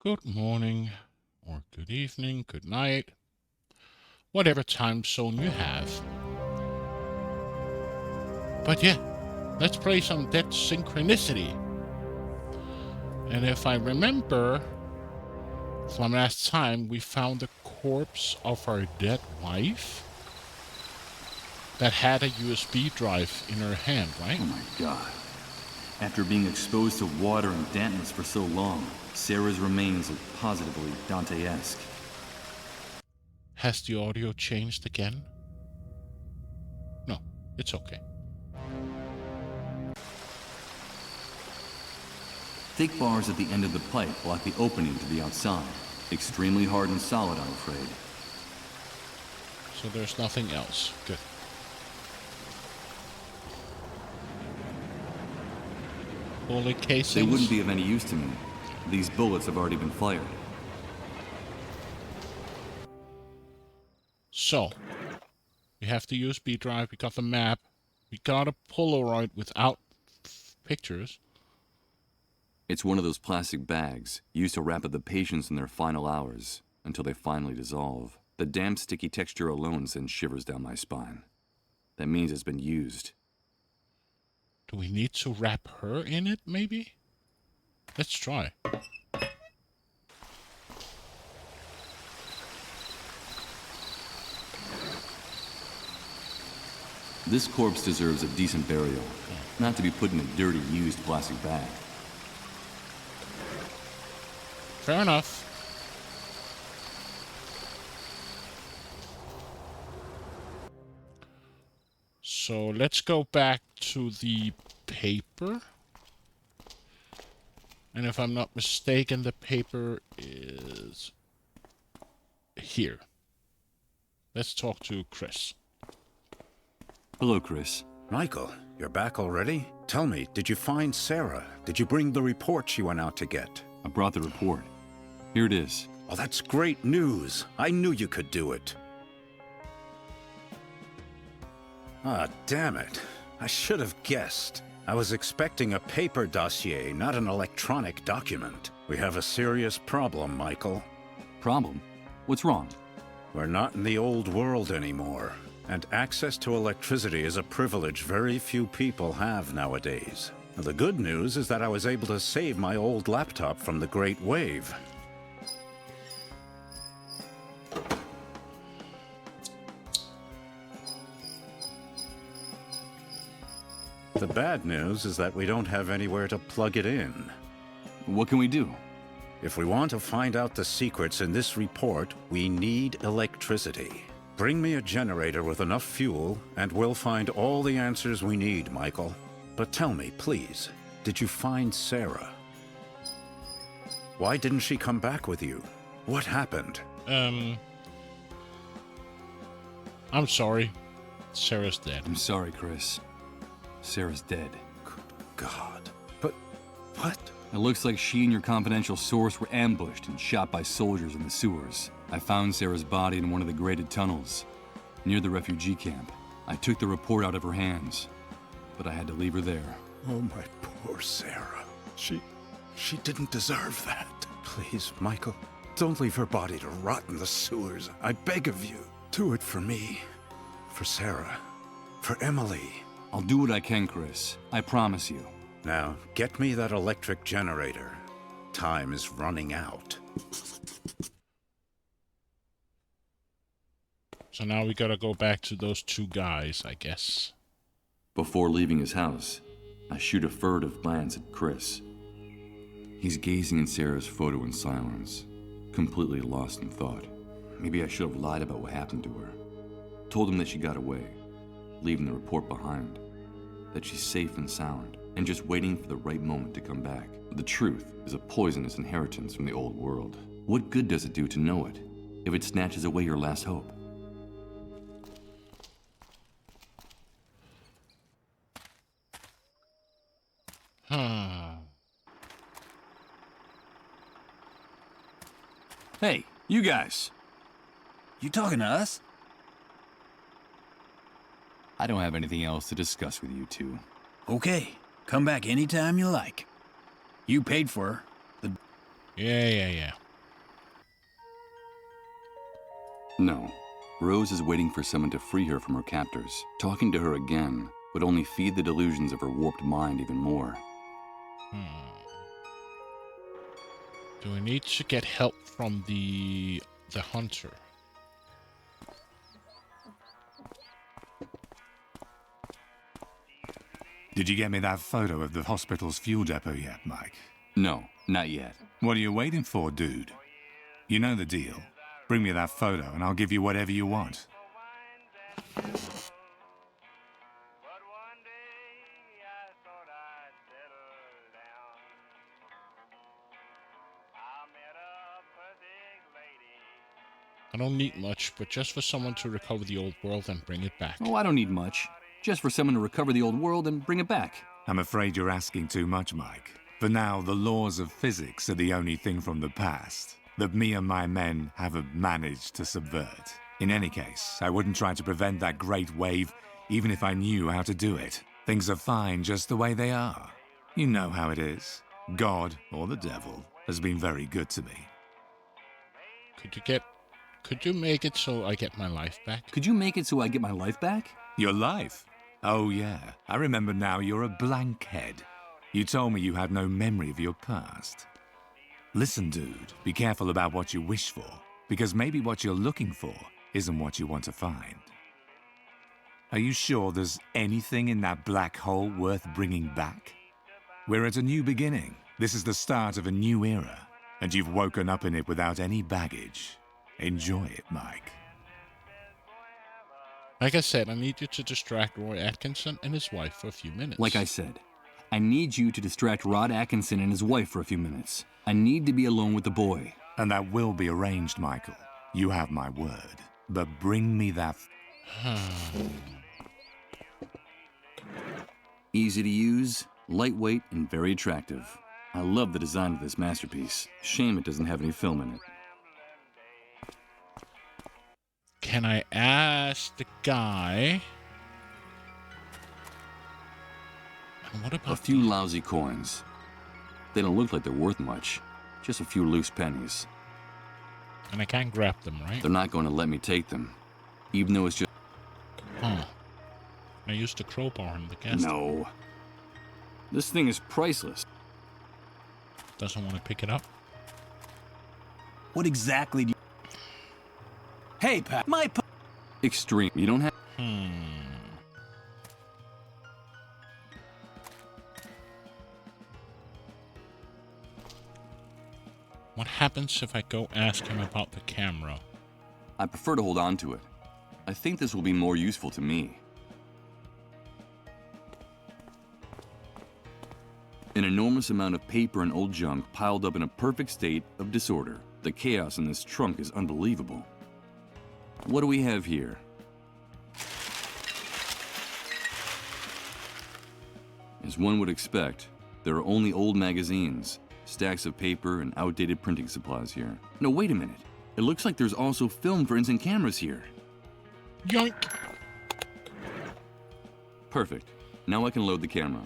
Good morning, or good evening, good night, whatever time zone you have. But yeah, let's play some Dead Synchronicity. And if I remember from last time, we found the corpse of our dead wife that had a USB drive in her hand, right? Oh my god. After being exposed to water and dampness for so long, Sarah's remains look positively Dante-esque. Has the audio changed again? No, it's okay. Thick bars at the end of the pipe block the opening to the outside. Extremely hard and solid, I'm afraid. So there's nothing else. Good. Bullet casings. They wouldn't be of any use to me. These bullets have already been fired. So, we have the USB drive, we got the map, we got a Polaroid without pictures. It's one of those plastic bags used to wrap up the patients in their final hours until they finally dissolve. The damp, sticky texture alone sends shivers down my spine. That means it's been used. Do we need to wrap her in it, maybe? Let's try. This corpse deserves a decent burial, not to be put in a dirty, used plastic bag. Fair enough. So let's go back to the paper. And if I'm not mistaken, the paper is here. Let's talk to Chris. Hello, Chris. Michael, you're back already? Tell me, did you find Sarah? Did you bring the report she went out to get? I brought the report. Here it is. Oh, that's great news. I knew you could do it. Ah, damn it. I should have guessed. I was expecting a paper dossier, not an electronic document. We have a serious problem, Michael. Problem? What's wrong? We're not in the old world anymore, and access to electricity is a privilege very few people have nowadays. The good news is that I was able to save my old laptop from the Great Wave. The bad news is that we don't have anywhere to plug it in. What can we do? If we want to find out the secrets in this report, we need electricity. Bring me a generator with enough fuel, and we'll find all the answers we need, Michael. But tell me, please, did you find Sarah? Why didn't she come back with you? What happened? I'm sorry. Sarah's dead. I'm sorry, Chris. Sarah's dead. Good God. But what? It looks like she and your confidential source were ambushed and shot by soldiers in the sewers. I found Sarah's body in one of the grated tunnels, near the refugee camp. I took the report out of her hands, but I had to leave her there. Oh, my poor Sarah. She didn't deserve that. Please, Michael, don't leave her body to rot in the sewers. I beg of you. Do it for me. For Sarah. For Emily. I'll do what I can, Chris. I promise you. Now, get me that electric generator. Time is running out. So now we gotta go back to those two guys, I guess. Before leaving his house, I shoot a furtive glance at Chris. He's gazing at Sarah's photo in silence, completely lost in thought. Maybe I should have lied about what happened to her. Told him that she got away, leaving the report behind. That she's safe and sound, and just waiting for the right moment to come back. The truth is a poisonous inheritance from the old world. What good does it do to know it, if it snatches away your last hope? Hey, you guys. You talking to us? I don't have anything else to discuss with you two. Okay, come back anytime you like. You paid for her. Yeah. No. Rose is waiting for someone to free her from her captors. Talking to her again would only feed the delusions of her warped mind even more. Do we need to get help from the hunter? Did you get me that photo of the hospital's fuel depot yet, Mike? No, not yet. What are you waiting for, dude? You know the deal. Bring me that photo and I'll give you whatever you want. I don't need much, but just for someone to recover the old world and bring it back. Oh, I don't need much. Just for someone to recover the old world and bring it back. I'm afraid you're asking too much, Mike. For now, the laws of physics are the only thing from the past that me and my men haven't managed to subvert. In any case, I wouldn't try to prevent that great wave, even if I knew how to do it. Things are fine just the way they are. You know how it is. God, or the devil, has been very good to me. Could you make it so I get my life back? Could you make it so I get my life back? Your life? Oh yeah, I remember now you're a blank head. You told me you had no memory of your past. Listen, dude, be careful about what you wish for, because maybe what you're looking for isn't what you want to find. Are you sure there's anything in that black hole worth bringing back? We're at a new beginning. This is the start of a new era, and you've woken up in it without any baggage. Enjoy it, Mike. Like I said, I need you to distract Roy Atkinson and his wife for a few minutes. Like I said, I need you to distract Rod Atkinson and his wife for a few minutes. I need to be alone with the boy. And that will be arranged, Michael. You have my word. But bring me that... Easy to use, lightweight, and very attractive. I love the design of this masterpiece. Shame it doesn't have any film in it. Can I ask the guy? And what about A few lousy coins. They don't look like they're worth much. Just a few loose pennies. And I can't grab them, right? They're not going to let me take them. Even though it's just... Huh. I used the crowbar in the gas. No. This thing is priceless. Doesn't want to pick it up. What exactly do you... Hey, Pat, my... Extreme. You don't have... What happens if I go ask him about the camera? I prefer to hold on to it. I think this will be more useful to me. An enormous amount of paper and old junk piled up in a perfect state of disorder. The chaos in this trunk is unbelievable. What do we have here? As one would expect, there are only old magazines, stacks of paper, and outdated printing supplies here. No, wait a minute. It looks like there's also film for instant cameras here. Yoink! Perfect. Now I can load the camera.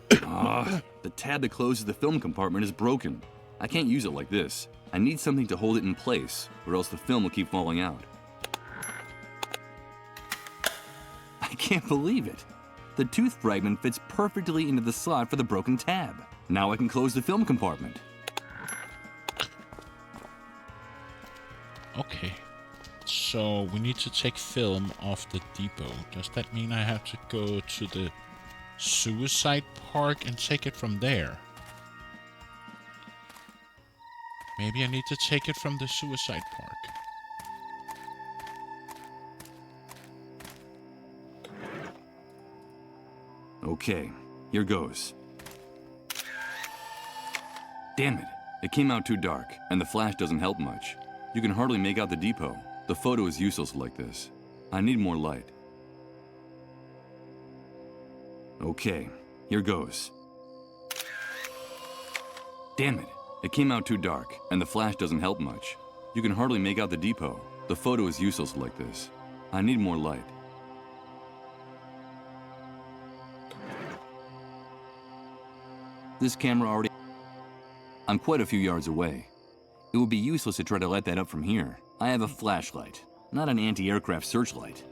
The tab that closes the film compartment is broken. I can't use it like this. I need something to hold it in place, or else the film will keep falling out. I can't believe it. The tooth fragment fits perfectly into the slot for the broken tab. Now I can close the film compartment. Okay. So we need to take film off the depot. Does that mean I have to go to the suicide park and take it from there? Maybe I need to take it from the suicide park. Okay, here goes. Damn it, it came out too dark, and the flash doesn't help much. You can hardly make out the depot. The photo is useless like this. I need more light. Okay, here goes. Damn it, it came out too dark, and the flash doesn't help much. You can hardly make out the depot. The photo is useless like this. I need more light. This camera already... I'm quite a few yards away. It would be useless to try to light that up from here. I have a flashlight, not an anti-aircraft searchlight.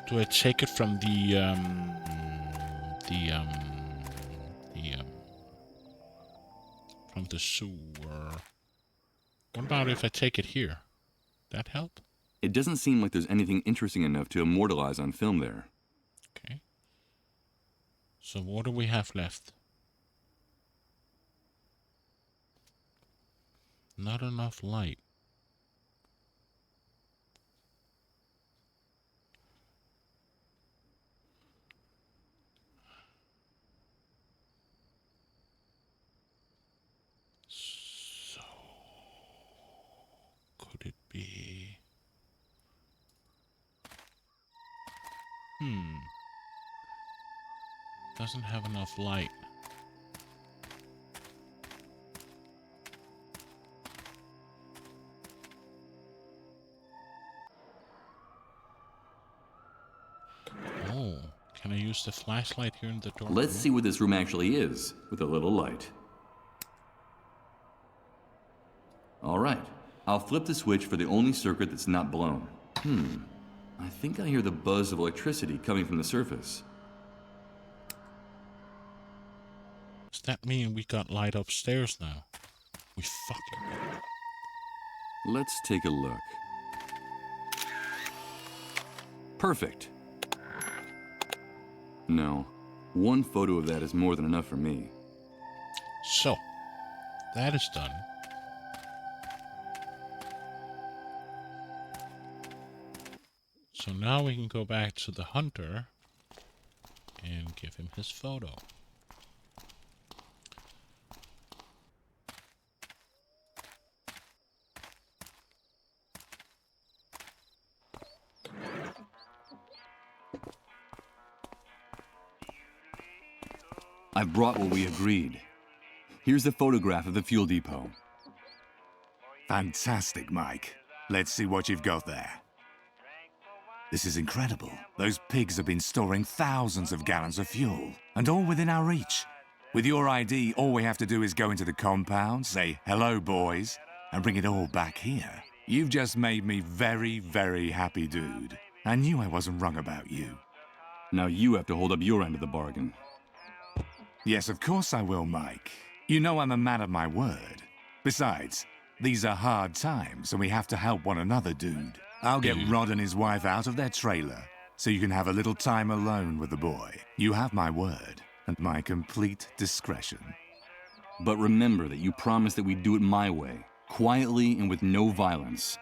Do I take it from from the sewer? What about if I take it here? That help? It doesn't seem like there's anything interesting enough to immortalize on film there. Okay. So what do we have left? Not enough light. So could it be? Doesn't have enough light. Oh, can I use the flashlight here in the door? Let's see what this room actually is, with a little light. All right, I'll flip the switch for the only circuit that's not blown. I think I hear the buzz of electricity coming from the surface. Does that mean we got light upstairs now? We fucking got it. Let's take a look. Perfect. No, one photo of that is more than enough for me. So, that is done. So now we can go back to the hunter and give him his photo. I've brought what we agreed. Here's a photograph of the fuel depot. Fantastic, Mike. Let's see what you've got there. This is incredible. Those pigs have been storing thousands of gallons of fuel, and all within our reach. With your ID, all we have to do is go into the compound, say, "Hello, boys," and bring it all back here. You've just made me very, very happy, dude. I knew I wasn't wrong about you. Now you have to hold up your end of the bargain. Yes, of course I will, Mike. You know I'm a man of my word. Besides, these are hard times, and we have to help one another, dude. I'll get Rod and his wife out of their trailer, so you can have a little time alone with the boy. You have my word, and my complete discretion. But remember that you promised that we'd do it my way, quietly and with no violence.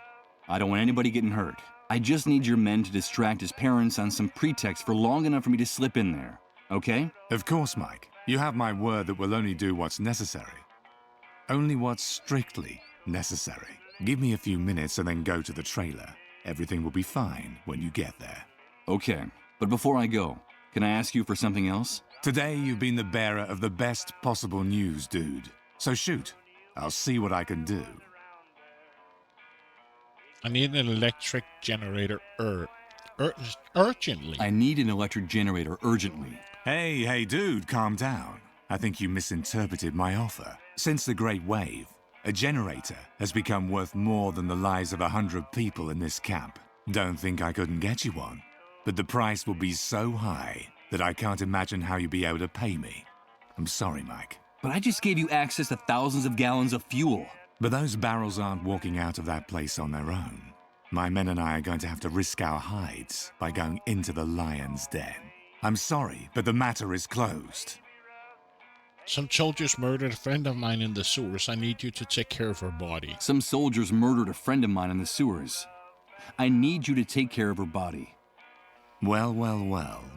I don't want anybody getting hurt. I just need your men to distract his parents on some pretext for long enough for me to slip in there, okay? Of course, Mike. You have my word that we'll only do what's necessary. Only what's strictly necessary. Give me a few minutes and then go to the trailer. Everything will be fine when you get there. Okay, but before I go, can I ask you for something else? Today, you've been the bearer of the best possible news, dude. So shoot. I'll see what I can do. I need an electric generator urgently. I need an electric generator urgently. Hey, dude, calm down. I think you misinterpreted my offer. Since the Great Wave, a generator has become worth more than the lives of 100 people in this camp. Don't think I couldn't get you one, but the price will be so high that I can't imagine how you'll be able to pay me. I'm sorry, Mike. But I just gave you access to thousands of gallons of fuel. But those barrels aren't walking out of that place on their own. My men and I are going to have to risk our hides by going into the lion's den. I'm sorry, but the matter is closed. Some soldiers murdered a friend of mine in the sewers. I need you to take care of her body. Some soldiers murdered a friend of mine in the sewers. I need you to take care of her body. Well,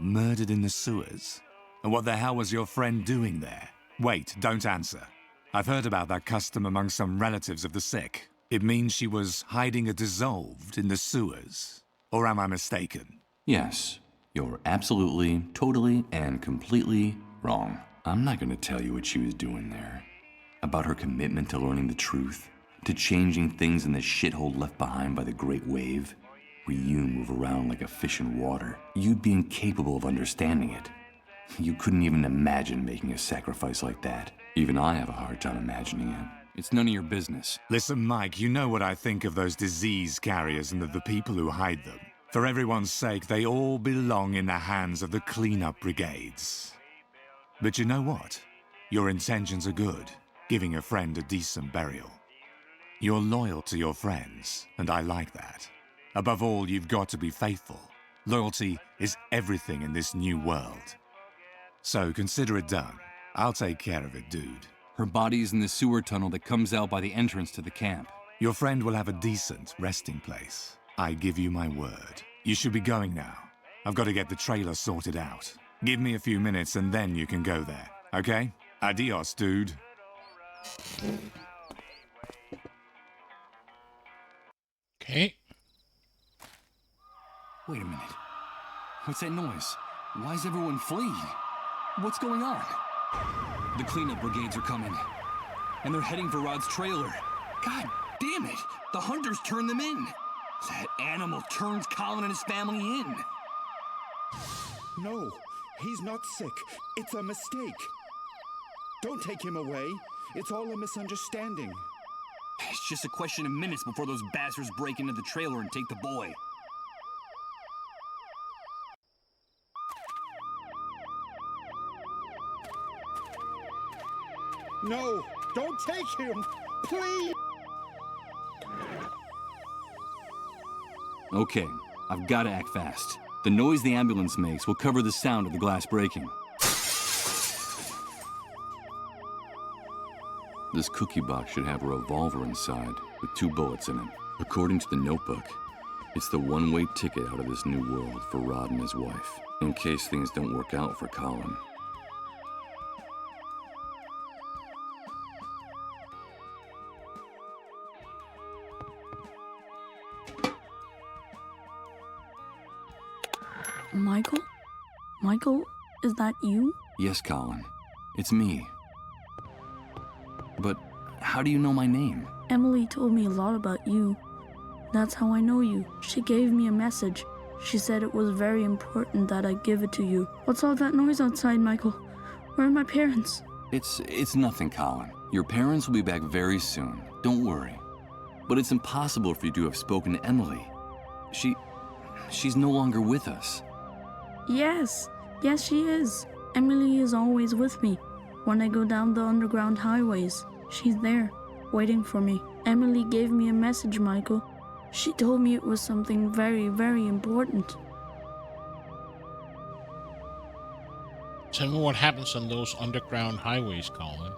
murdered in the sewers. And what the hell was your friend doing there? Wait, don't answer. I've heard about that custom among some relatives of the sick. It means she was hiding a dissolved in the sewers. Or am I mistaken? Yes, you're absolutely, totally, and completely wrong. I'm not going to tell you what she was doing there. About her commitment to learning the truth, to changing things in the shithole left behind by the Great Wave. where you move around like a fish in water, you'd be incapable of understanding it. You couldn't even imagine making a sacrifice like that. Even I have a hard time imagining it. It's none of your business. Listen, Mike, you know what I think of those disease carriers and of the people who hide them. For everyone's sake, they all belong in the hands of the cleanup brigades. But you know what? Your intentions are good, giving a friend a decent burial. You're loyal to your friends, and I like that. Above all, you've got to be faithful. Loyalty is everything in this new world. So consider it done. I'll take care of it, dude. Her body is in the sewer tunnel that comes out by the entrance to the camp. Your friend will have a decent resting place. I give you my word. You should be going now. I've got to get the trailer sorted out. Give me a few minutes and then you can go there, okay? Adios, dude. Okay. Wait a minute. What's that noise? Why is everyone fleeing? What's going on? The cleanup brigades are coming. And they're heading for Rod's trailer. God damn it! The hunters turned them in! That animal turns Colin and his family in! No, he's not sick. It's a mistake. Don't take him away. It's all a misunderstanding. It's just a question of minutes before those bastards break into the trailer and take the boy. No, don't take him! Please! Okay, I've got to act fast. The noise the ambulance makes will cover the sound of the glass breaking. This cookie box should have a revolver inside, with 2 bullets in it. According to the notebook, it's the one-way ticket out of this new world for Rod and his wife, in case things don't work out for Colin. Michael? Michael, is that you? Yes, Colin. It's me. But how do you know my name? Emily told me a lot about you. That's how I know you. She gave me a message. She said it was very important that I give it to you. What's all that noise outside, Michael? Where are my parents? It's nothing, Colin. Your parents will be back very soon. Don't worry. But it's impossible for you to have spoken to Emily. She's no longer with us. Yes, she is. Emily is always with me. When I go down the underground highways, she's there, waiting for me. Emily gave me a message, Michael. She told me it was something very, very important. Tell me what happens on those underground highways, Colin.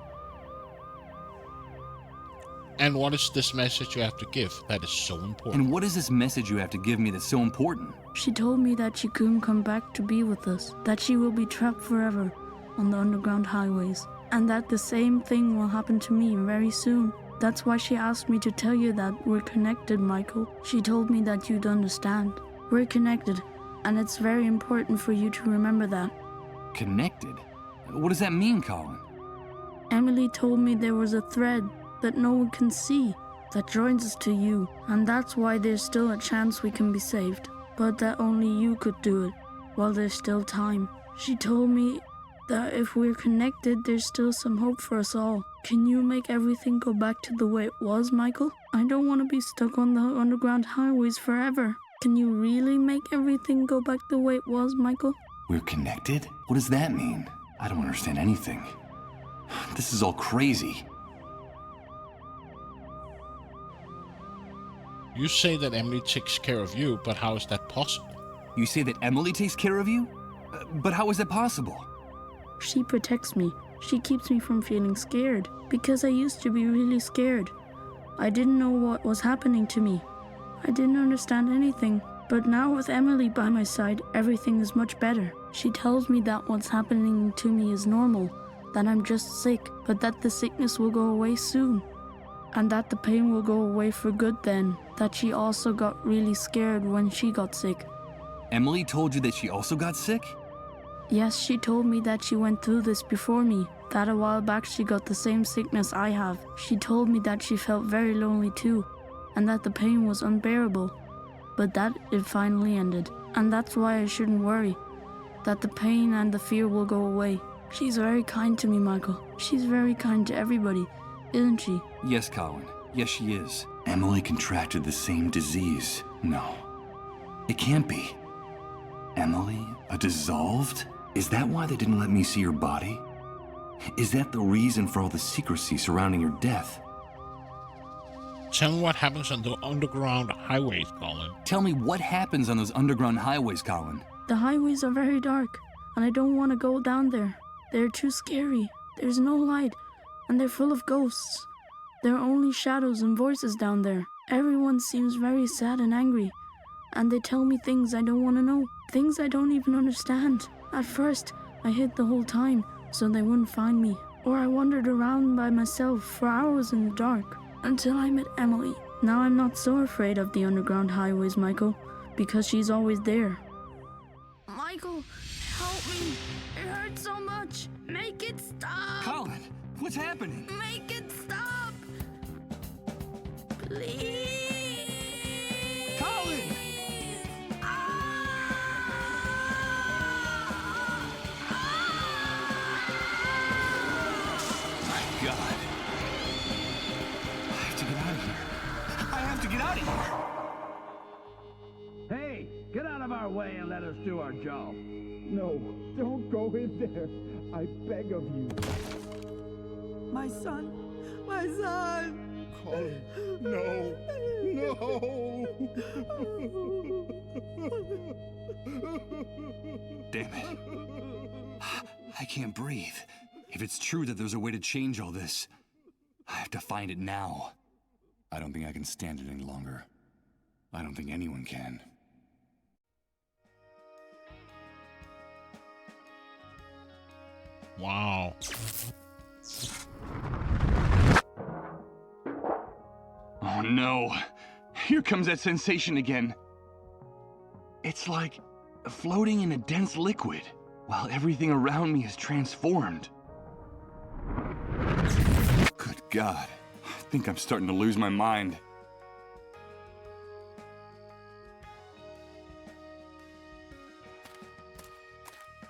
And what is this message you have to give that is so important? And what is this message you have to give me that's so important? She told me that she couldn't come back to be with us, that she will be trapped forever on the underground highways, and that the same thing will happen to me very soon. That's why she asked me to tell you that we're connected, Michael. She told me that you'd understand. We're connected, and it's very important for you to remember that. Connected? What does that mean, Colin? Emily told me there was a thread that no one can see that joins us to you, and that's why there's still a chance we can be saved, but that only you could do it while there's still time. She told me that if we're connected, there's still some hope for us all. Can you make everything go back to the way it was, Michael? I don't want to be stuck on the underground highways forever. Can you really make everything go back the way it was, Michael? We're connected? What does that mean? I don't understand anything. This is all crazy. You say that Emily takes care of you, but how is that possible? You say that Emily takes care of you? But how is that possible? She protects me. She keeps me from feeling scared, because I used to be really scared. I didn't know what was happening to me. I didn't understand anything. But now with Emily by my side, everything is much better. She tells me that what's happening to me is normal, that I'm just sick, but that the sickness will go away soon. And that the pain will go away for good then. That she also got really scared when she got sick. Emily told you that she also got sick? Yes, she told me that she went through this before me. That a while back she got the same sickness I have. She told me that she felt very lonely too, and that the pain was unbearable. but that it finally ended. And that's why I shouldn't worry, that the pain and the fear will go away. She's very kind to me, Michael. She's very kind to everybody, isn't she? Yes, Colin. Yes, she is. Emily contracted the same disease. No. It can't be. Emily? A dissolved? Is that why they didn't let me see your body? Is that the reason for all the secrecy surrounding your death? Tell me what happens on the underground highways, Colin. Tell me what happens on those underground highways, Colin. The highways are very dark, and I don't want to go down there. They're too scary. There's no light, and they're full of ghosts. There are only shadows and voices down there. Everyone seems very sad and angry, and they tell me things I don't want to know, things I don't even understand. At first, I hid the whole time so they wouldn't find me, or I wandered around by myself for hours in the dark until I met Emily. Now I'm not so afraid of the underground highways, Michael, because she's always there. Michael, help me. It hurts so much. Make it stop. Colin, what's happening? Make it stop. Please. Colin! My God. I have to get out of here. I have to get out of here. Hey, get out of our way and let us do our job. No, don't go in there. I beg of you. My son! My son! Colin, no. No. Damn it. I can't breathe. If it's true that there's a way to change all this, I have to find it now. I don't think I can stand it any longer. I don't think anyone can. Wow. Oh no. Here comes that sensation again. It's like floating in a dense liquid, while everything around me is transformed. Good God. I think I'm starting to lose my mind.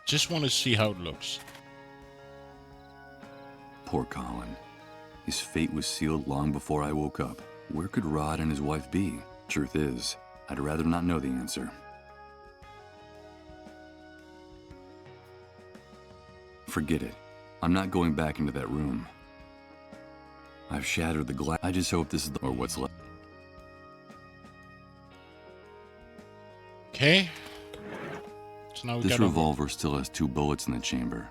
Just want to see how it looks. Poor Colin. His fate was sealed long before I woke up. Where could Rod and his wife be? Truth is, I'd rather not know the answer. Forget it. I'm not going back into that room. I've shattered the glass. I just hope this is or what's left. Okay. So now we This got revolver still has 2 bullets in the chamber.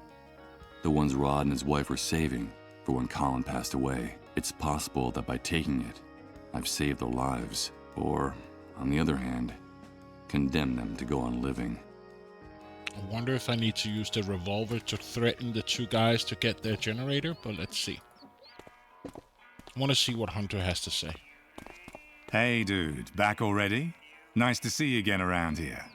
The ones Rod and his wife were saving for when Colin passed away. It's possible that by taking it, I've saved their lives, or, on the other hand, condemned them to go on living. I wonder if I need to use the revolver to threaten the 2 guys to get their generator, but let's see. I want to see what Hunter has to say. Hey, dude, back already? Nice to see you again around here.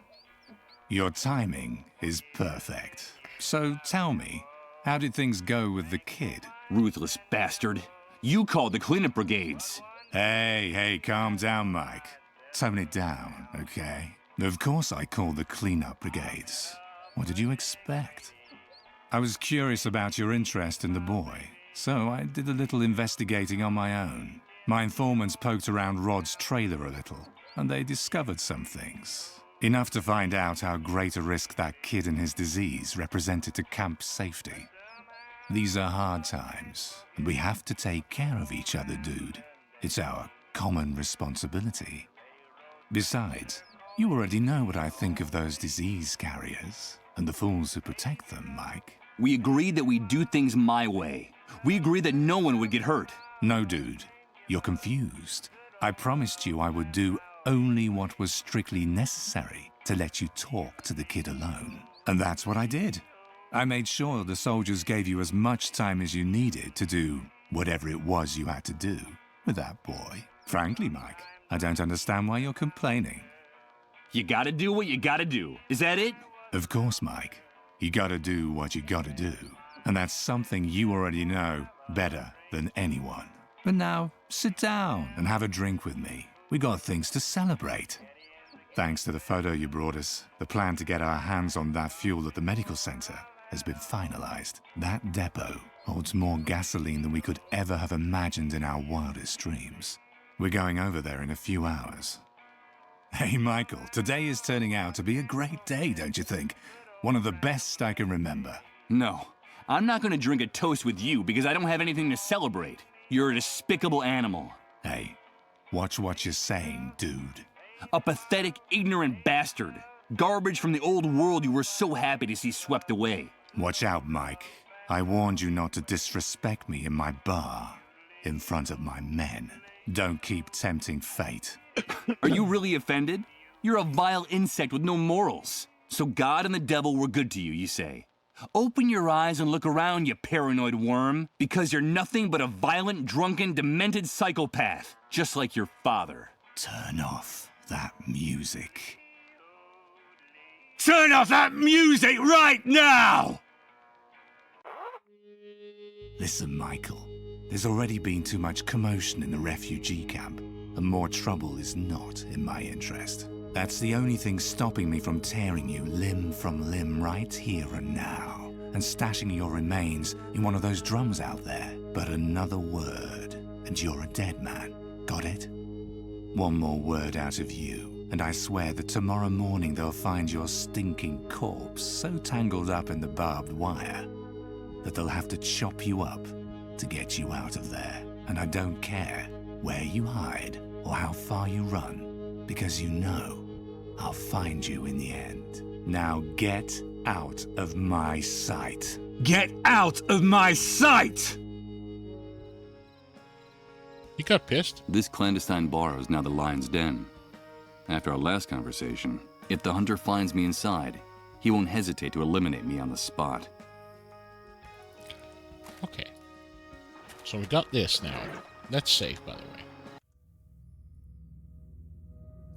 Your timing is perfect. So tell me, how did things go with the kid? Ruthless bastard. You called the cleanup brigades. Hey, calm down, Mike. Tone it down, okay? Of course I called the cleanup brigades. What did you expect? I was curious about your interest in the boy, so I did a little investigating on my own. My informants poked around Rod's trailer a little, and they discovered some things. Enough to find out how great a risk that kid and his disease represented to camp's safety. These are hard times, and we have to take care of each other, dude. It's our common responsibility. Besides, you already know what I think of those disease carriers and the fools who protect them, Mike. We agreed that we'd do things my way. We agreed that no one would get hurt. No, dude. You're confused. I promised you I would do only what was strictly necessary to let you talk to the kid alone. And that's what I did. I made sure the soldiers gave you as much time as you needed to do whatever it was you had to do with that boy. Frankly, Mike, I don't understand why you're complaining. You gotta do what you gotta do. Is that it? Of course, Mike. You gotta do what you gotta do. And that's something you already know better than anyone. But now, sit down and have a drink with me. We got things to celebrate. Thanks to the photo you brought us, the plan to get our hands on that fuel at the medical center has been finalized. That depot holds more gasoline than we could ever have imagined in our wildest dreams. We're going over there in a few hours. Hey, Michael, today is turning out to be a great day, don't you think? One of the best I can remember. No, I'm not gonna drink a toast with you because I don't have anything to celebrate. You're a despicable animal. Hey, watch what you're saying, dude. A pathetic, ignorant bastard. Garbage from the old world you were so happy to see swept away. Watch out, Mike. I warned you not to disrespect me in my bar, in front of my men. Don't keep tempting fate. Are you really offended? You're a vile insect with no morals. So God and the devil were good to you, you say? Open your eyes and look around, you paranoid worm, because you're nothing but a violent, drunken, demented psychopath, just like your father. Turn off that music. Turn off that music right now! Listen, Michael. There's already been too much commotion in the refugee camp, and more trouble is not in my interest. That's the only thing stopping me from tearing you limb from limb right here and now, and stashing your remains in one of those drums out there. But another word, and you're a dead man. Got it? One more word out of you, and I swear that tomorrow morning they'll find your stinking corpse so tangled up in the barbed wire that they'll have to chop you up to get you out of there. And I don't care where you hide or how far you run, because you know I'll find you in the end. Now get out of my sight. Get out of my sight! He got pissed. This clandestine bar is now the lion's den. After our last conversation, if the hunter finds me inside, he won't hesitate to eliminate me on the spot. Okay. So we got this now. That's safe, by the way.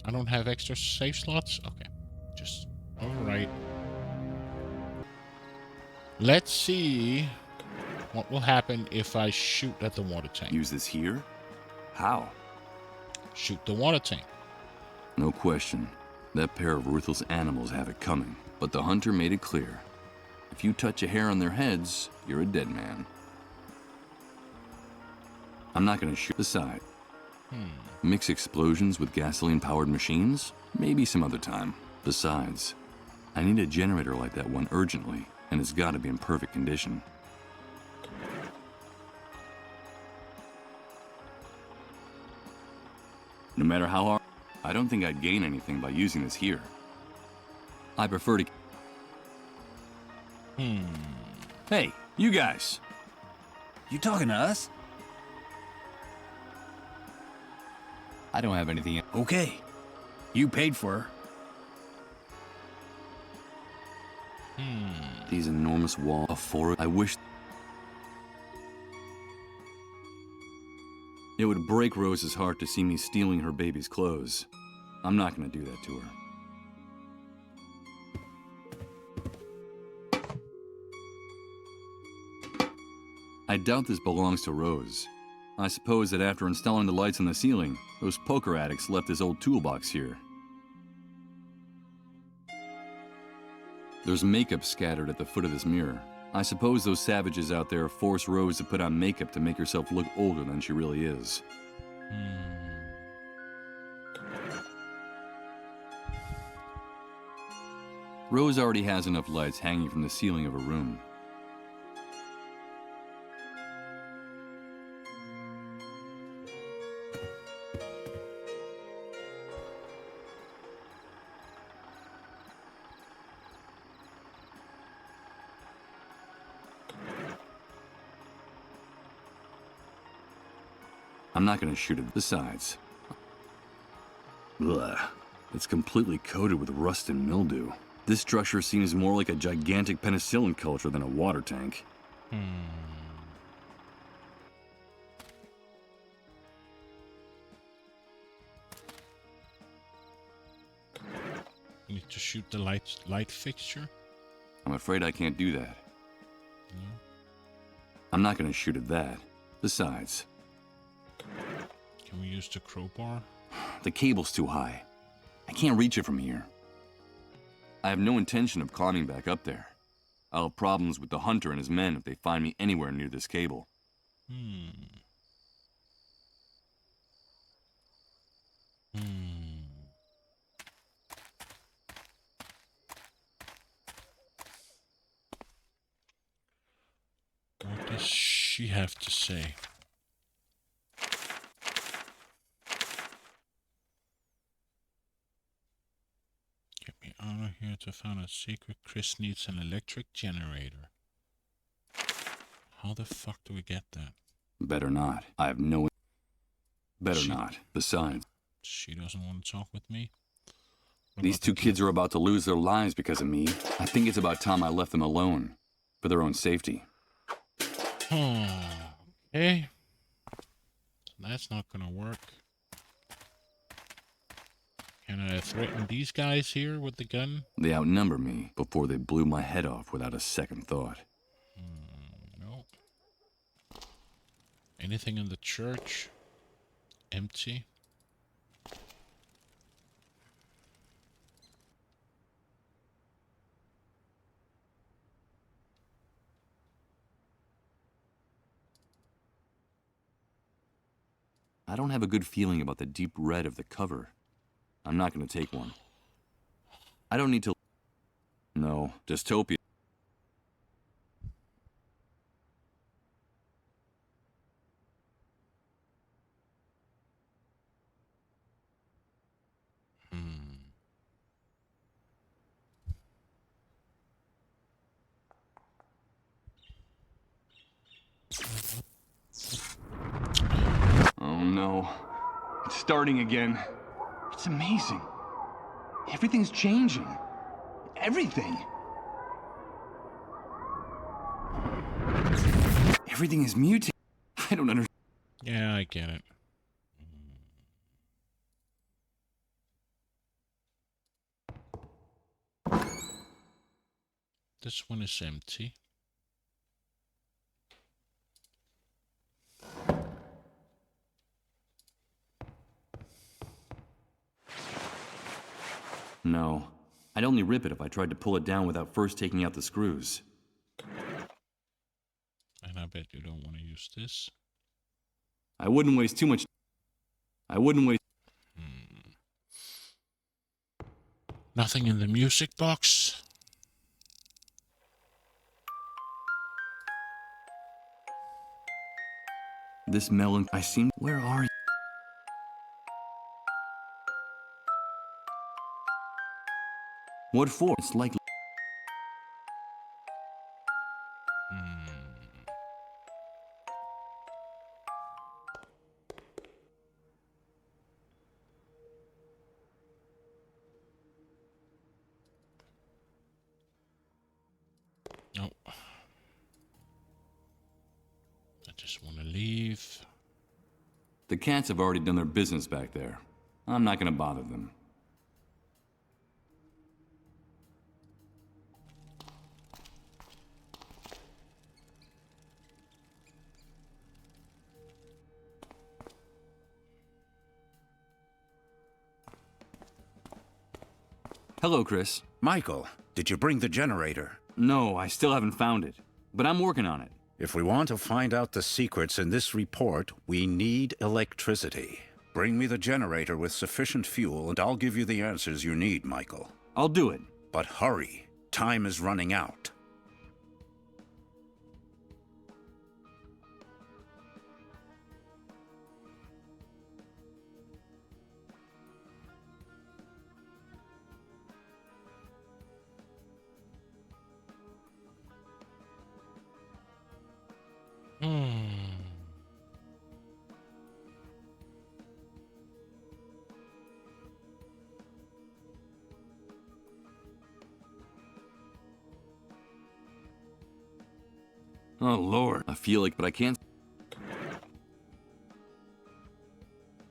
I don't have extra save slots? Okay. Just... Alright. Let's see what will happen if I shoot at the water tank. Use this here? How? Shoot the water tank. No question. That pair of ruthless animals have it coming. But the hunter made it clear. If you touch a hair on their heads, you're a dead man. I'm not gonna shoot. Besides, mix explosions with gasoline-powered machines? Maybe some other time. Besides, I need a generator like that one urgently, and it's gotta be in perfect condition. No matter how hard, I don't think I'd gain anything by using this here. I prefer to... Hey, you guys! You talking to us? I don't have anything... Okay. You paid for her. These enormous walls of forest... I wish... It would break Rose's heart to see me stealing her baby's clothes. I'm not gonna do that to her. I doubt this belongs to Rose. I suppose that after installing the lights on the ceiling, those poker addicts left this old toolbox here. There's makeup scattered at the foot of this mirror. I suppose those savages out there force Rose to put on makeup to make herself look older than she really is. Rose already has enough lights hanging from the ceiling of her room. I'm not gonna shoot it. Besides, it's completely coated with rust and mildew. This structure seems more like a gigantic penicillin culture than a water tank. You need to shoot the light fixture. I'm afraid I can't do that. I'm not gonna shoot at that. Besides, Can we use the crowbar? the cable's too high. I can't reach it from here. I have no intention of climbing back up there. I'll have problems with the hunter and his men if they find me anywhere near this cable. What does she have to say? Get me out of here to find a secret. Chris needs an electric generator. How the fuck do we get that? Better not. I have no... Better not. Besides... She doesn't want to talk with me? These two kids are about to lose their lives because of me. I think it's about time I left them alone. For their own safety. Okay. That's not gonna work. Can I threaten these guys here with the gun? They outnumber me before they blew my head off without a second thought. No. Anything in the church? Empty. I don't have a good feeling about the deep red of the cover. I'm not going to take one. I don't need to... No, dystopia. Oh no. It's starting again. It's amazing. Everything's changing. Everything. Everything is mutating. I don't understand. Yeah, I get it. This one is empty. No. I'd only rip it if I tried to pull it down without first taking out the screws. And I bet you don't want to use this. I wouldn't waste too much... Nothing in the music box. This melon... I seem... Where are you? What for? It's like... No. I just want to leave. The cats have already done their business back there. I'm not gonna bother them. Hello, Chris. Michael, did you bring the generator? No, I still haven't found it. But I'm working on it. If we want to find out the secrets in this report, we need electricity. Bring me the generator with sufficient fuel, and I'll give you the answers you need, Michael. I'll do it. But hurry. Time is running out. Oh, Lord. I feel like, but I can't...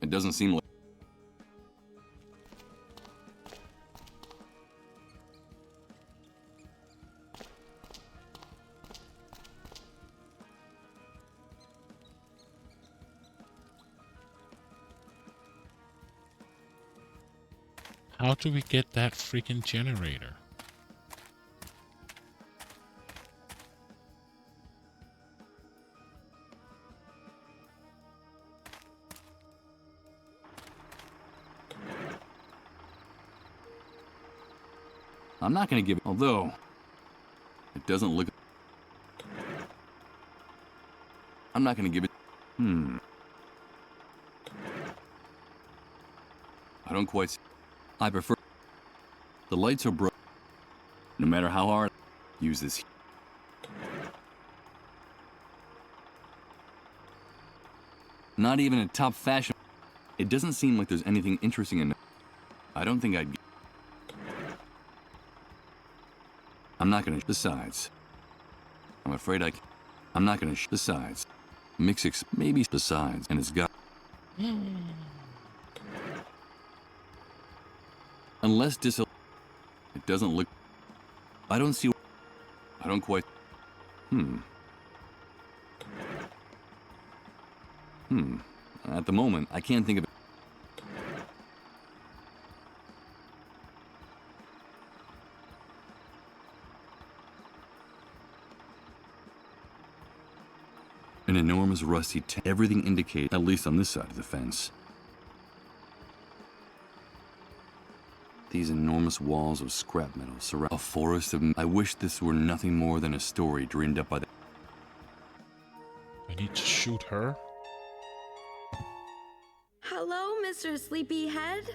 It doesn't seem like... How do we get that freaking generator? I'm not gonna give it, although it doesn't look. I'm not gonna give it. I don't quite. I prefer. The lights are bright. No matter how hard. Use this. Not even a top fashion. It doesn't seem like there's anything interesting in it. I don't think I'd. I'm not gonna. Besides, I'm afraid I'm not gonna. Besides, maybe besides, and it's got. Unless it doesn't look. I don't see. I don't quite. At the moment, I can't think of it. An enormous rusty everything indicates, at least on this side of the fence. These enormous walls of scrap metal surround a forest of. I wish this were nothing more than a story dreamed up by the. I need to shoot her. Hello, Mr. Sleepyhead.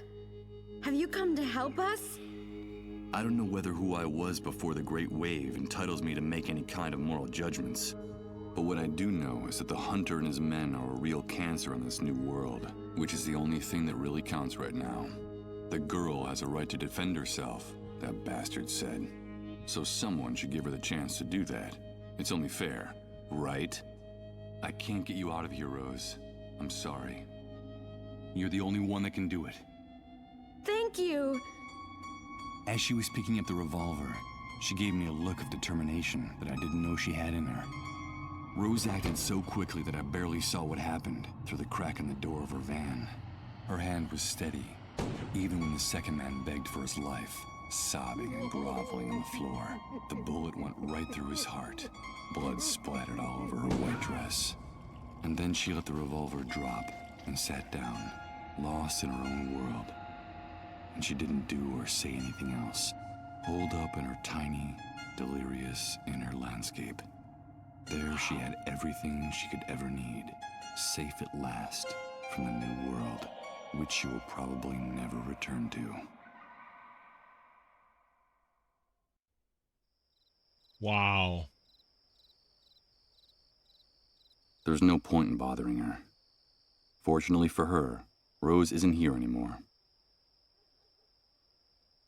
Have you come to help us? I don't know whether who I was before the Great Wave entitles me to make any kind of moral judgments. But what I do know is that the hunter and his men are a real cancer on this new world, which is the only thing that really counts right now. The girl has a right to defend herself, that bastard said. So someone should give her the chance to do that. It's only fair, right? I can't get you out of here, Rose. I'm sorry. You're the only one that can do it. Thank you. As she was picking up the revolver, she gave me a look of determination that I didn't know she had in her. Rose acted so quickly that I barely saw what happened through the crack in the door of her van. Her hand was steady, even when the second man begged for his life, sobbing and groveling on the floor. The bullet went right through his heart. Blood splattered all over her white dress. And then she let the revolver drop and sat down, lost in her own world. And she didn't do or say anything else, holed up in her tiny, delirious inner landscape. There she had everything she could ever need, safe at last from the new world, which she will probably never return to. Wow. There's no point in bothering her. Fortunately for her, Rose isn't here anymore.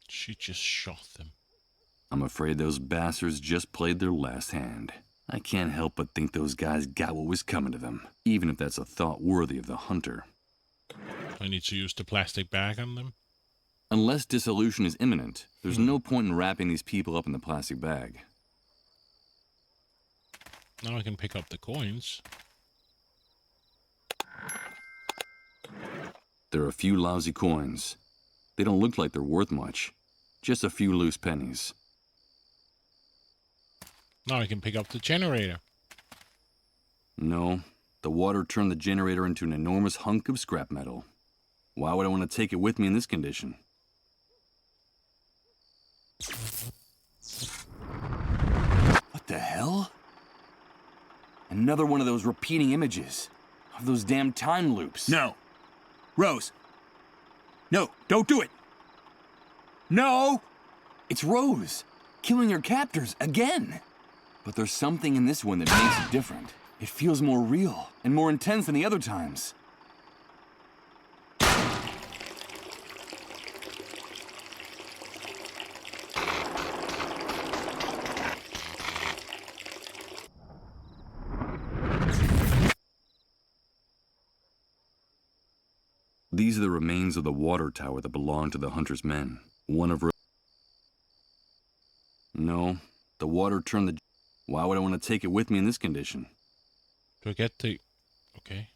She just shot them. I'm afraid those bastards just played their last hand. I can't help but think those guys got what was coming to them, even if that's a thought worthy of the hunter. I need to use the plastic bag on them. Unless dissolution is imminent, there's no point in wrapping these people up in the plastic bag. Now I can pick up the coins. There are a few lousy coins. They don't look like they're worth much. Just a few loose pennies. Now I can pick up the generator. No, the water turned the generator into an enormous hunk of scrap metal. Why would I want to take it with me in this condition? What the hell? Another one of those repeating images. Of those damn time loops. No. Rose. No, don't do it. No! It's Rose, killing her captors again. But there's something in this one that makes it different. It feels more real and more intense than the other times. These are the remains of the water tower that belonged to the hunter's men. One of... No, the water turned the... Why would I want to take it with me in this condition? Do I get the... Okay.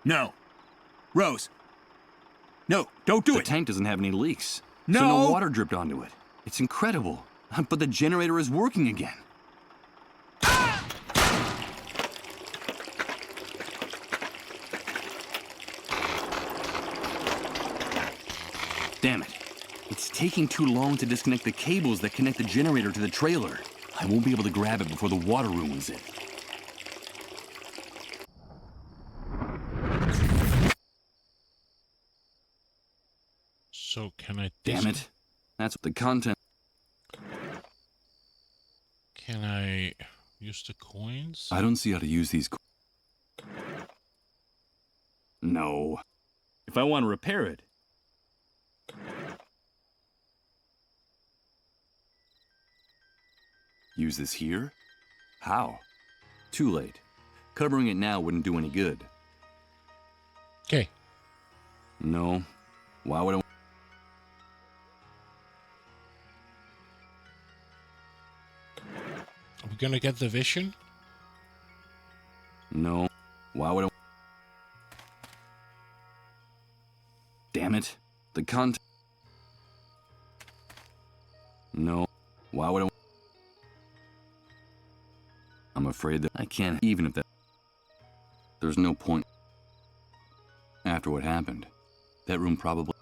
No. Rose. No, don't do The it. tank doesn't have any leaks. No. So no water dripped onto it. It's incredible. But the generator is working again. Damn it. It's taking too long to disconnect the cables that connect the generator to the trailer. I won't be able to grab it before the water ruins it. So can I... Damn it. That's the content. Can I use the coins? I don't see how to use these. No. If I want to repair it. Use this here? How? Too late. Covering it now wouldn't do any good. Okay. No. Why would I... Are we gonna get the vision? No. Why would I... Damn it. The content... No. Why would I... I'm afraid that I can't, even if that... There's no point. After what happened, that room probably...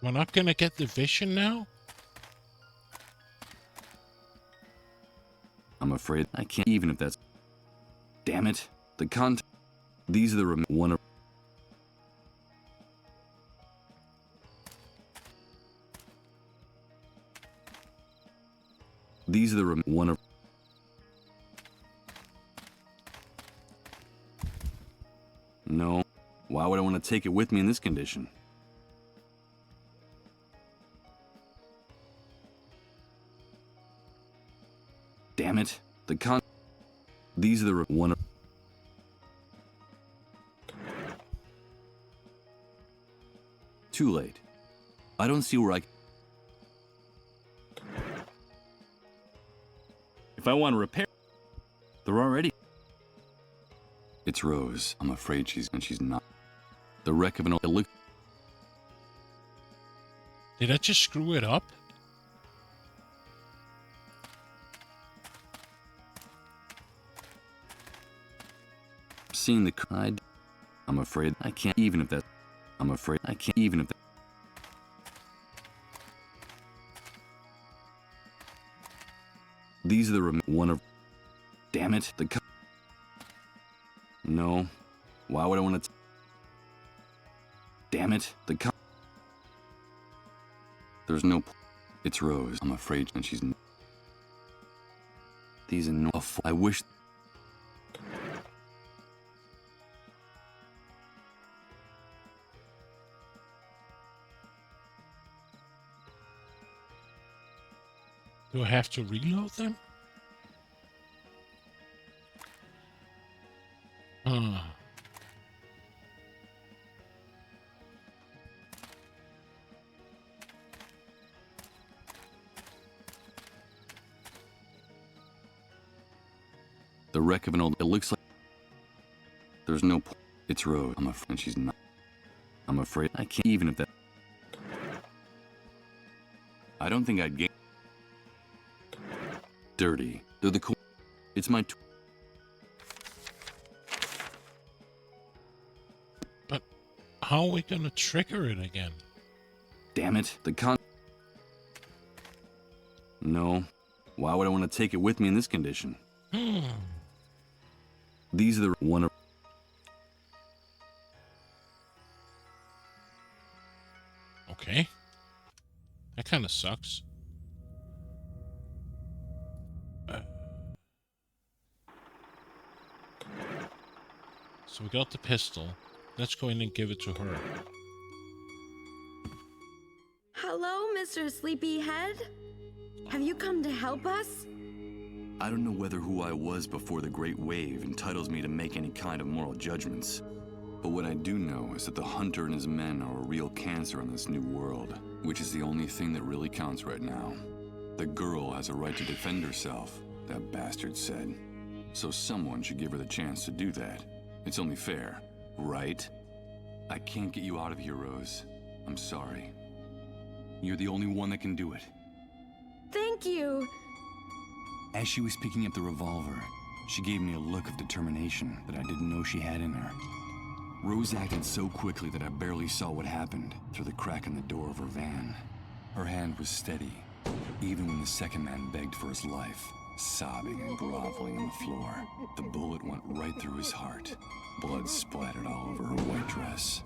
We're not gonna get the vision now? I'm afraid I can't, even if that's... Damn it. The content... These are the one of... These are the one of... No. Why would I want to take it with me in this condition? Damn it. The con... These are the one of... Too late. I don't see where I... If I want to repair... They're already... It's Rose. I'm afraid she's not. The wreck of an old... It looked... Did I just screw it up? Seeing the... I'm afraid I can't, even if that... I'm afraid I can't, even if that... These are the one of... Damn it. The... No. Why would I want to... Damn it. The... There's no... It's Rose. I'm afraid she's... These are no... I wish... Do I have to reload them? The wreck of an old... It looks like... There's no... It's Rose. I'm afraid she's not. I'm afraid I can't, even if that... I don't think I'd get... Dirty. They're the cool... It's my... But how are we gonna trigger it again? Damn it. The con... No. Why would I want to take it with me in this condition? These are the one of... Okay. That kind of sucks. So we got the pistol. Let's go in and give it to her. Hello, Mr. Sleepyhead. Have you come to help us? I don't know whether who I was before the Great Wave entitles me to make any kind of moral judgments. But what I do know is that the Hunter and his men are a real cancer on this new world, which is the only thing that really counts right now. The girl has a right to defend herself, that bastard said. So someone should give her the chance to do that. It's only fair, right? I can't get you out of here, Rose. I'm sorry. You're the only one that can do it. Thank you. As she was picking up the revolver, she gave me a look of determination that I didn't know she had in her. Rose acted so quickly that I barely saw what happened through the crack in the door of her van. Her hand was steady, even when the second man begged for his life, sobbing and groveling on the floor. The bullet went right through his heart. Blood splattered all over her white dress.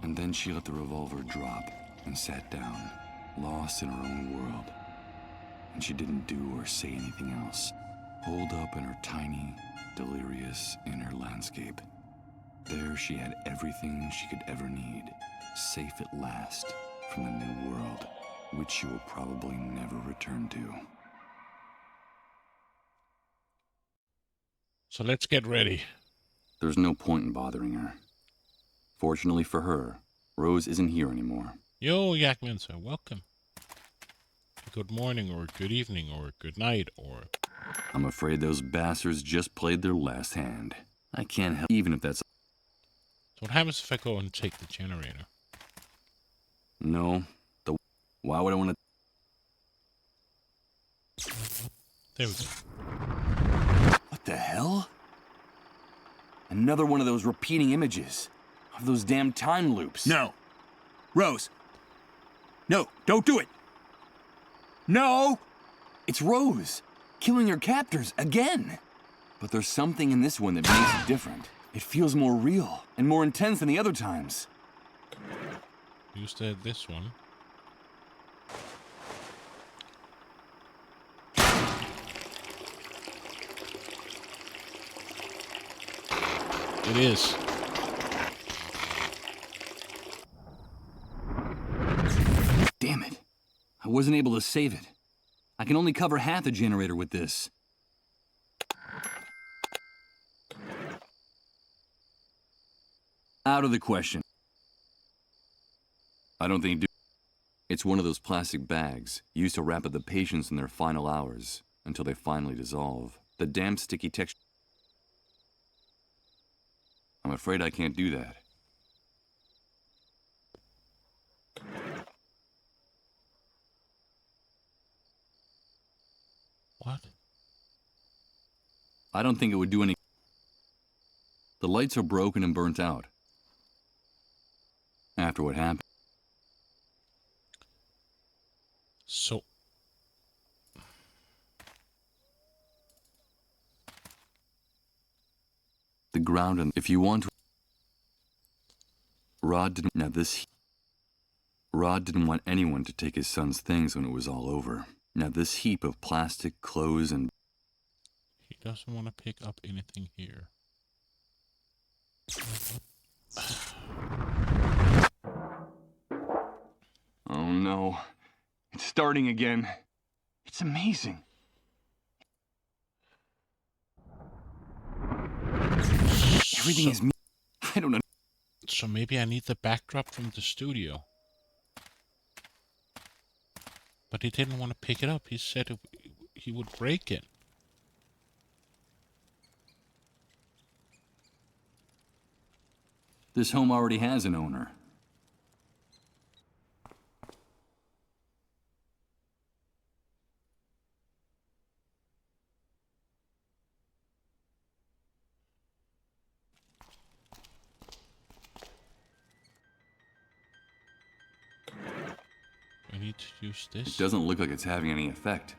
And then she let the revolver drop and sat down, lost in her own world. And she didn't do or say anything else, holed up in her tiny, delirious inner landscape. There she had everything she could ever need, safe at last from the new world, which she will probably never return to. So let's get ready. There's no point in bothering her. Fortunately for her, Rose isn't here anymore. Yo, Yakman, sir, welcome. Good morning, or good evening, or good night, or... I'm afraid those bastards just played their last hand. I can't help, even if that's... So what happens if I go and take the generator? No. Why would I want to... There we go. What the hell? Another one of those repeating images. Of those damn time loops. No. Rose. No, don't do it. No! It's Rose, killing her captors again. But there's something in this one that makes it different. It feels more real and more intense than the other times. Used to have this one. It is. Damn it. I wasn't able to save it. I can only cover half the generator with this. Out of the question. I don't think... It's one of those plastic bags used to wrap up the patients in their final hours until they finally dissolve. The damn sticky texture... I'm afraid I can't do that. What? I don't think it would do any... The lights are broken and burnt out. After what happened. So... The ground and... If you want to... Rod didn't... Now this... Rod didn't want anyone to take his son's things when it was all over. Now this heap of plastic, clothes, and... He doesn't want to pick up anything here. Oh no. It's starting again. It's amazing. Everything is me. I don't know. So maybe I need the backdrop from the studio. But he didn't want to pick it up. He said he would break it. This home already has an owner. I need to use this. It doesn't look like it's having any effect.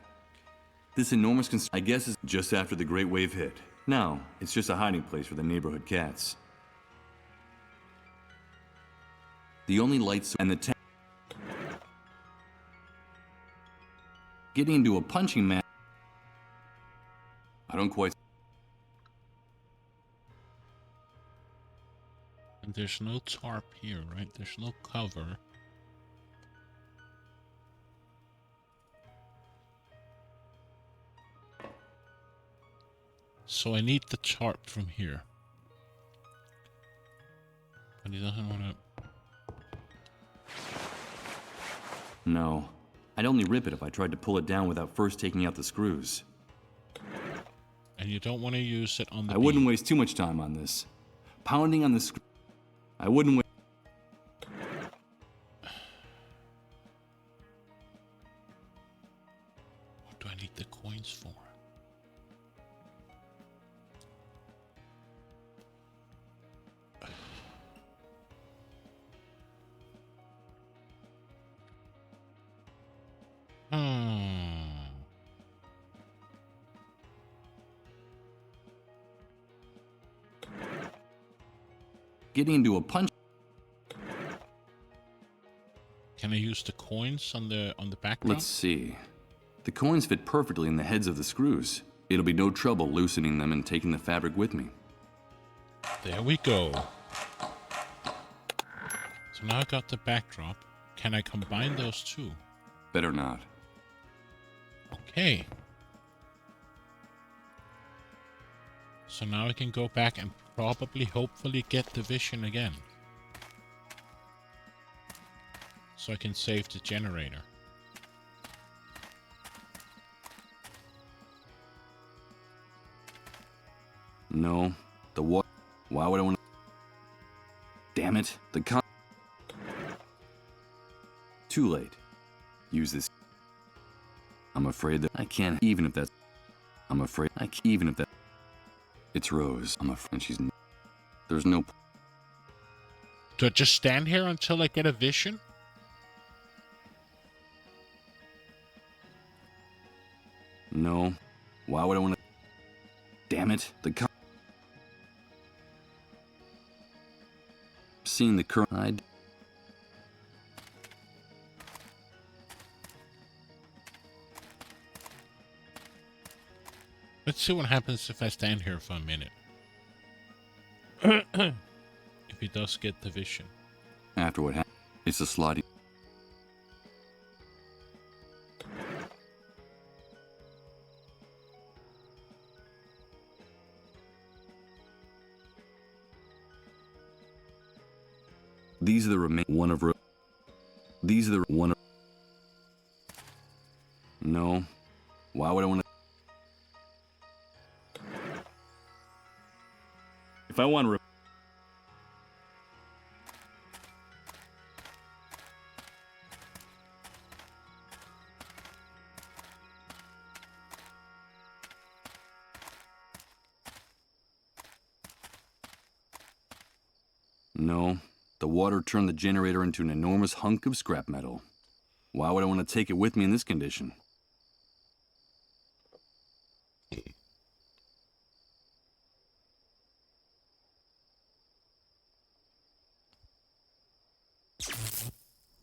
This enormous I guess is just after the Great Wave hit. Now, it's just a hiding place for the neighborhood cats. The only lights and the getting into a punching match. I don't quite. And there's no tarp here, right? There's no cover. So I need the tarp from here. But he doesn't want to... No. I'd only rip it if I tried to pull it down without first taking out the screws. And you don't want to use it on the I wouldn't waste too much time on this. pounding on the screen. I wouldn't wait. What do I need the coins for? Getting into a punch. Can I use the coins on the background? Let's see. The coins fit perfectly in the heads of the screws. It'll be no trouble loosening them and taking the fabric with me. There we go. So now I got the backdrop. Can I combine those two? Better not. Okay. So now I can go back and probably, hopefully, get the vision again. So I can save the generator. No. The what? Why would I want to... Damn it. Too late. Use this. I'm afraid that I can't, even if that's... I'm afraid I can't, even if that... It's Rose. I'm afraid she's... There's no... Do I just stand here until I get a vision? No. Why would I want to... Damn it. Seeing the current... Let's see what happens if I stand here for a minute. If he does get the vision. After what happened, it's a sliding... These are the remain... One of... These are the... One of... No. Why would I want to... If I want to... No. The water turned the generator into an enormous hunk of scrap metal. Why would I want to take it with me in this condition?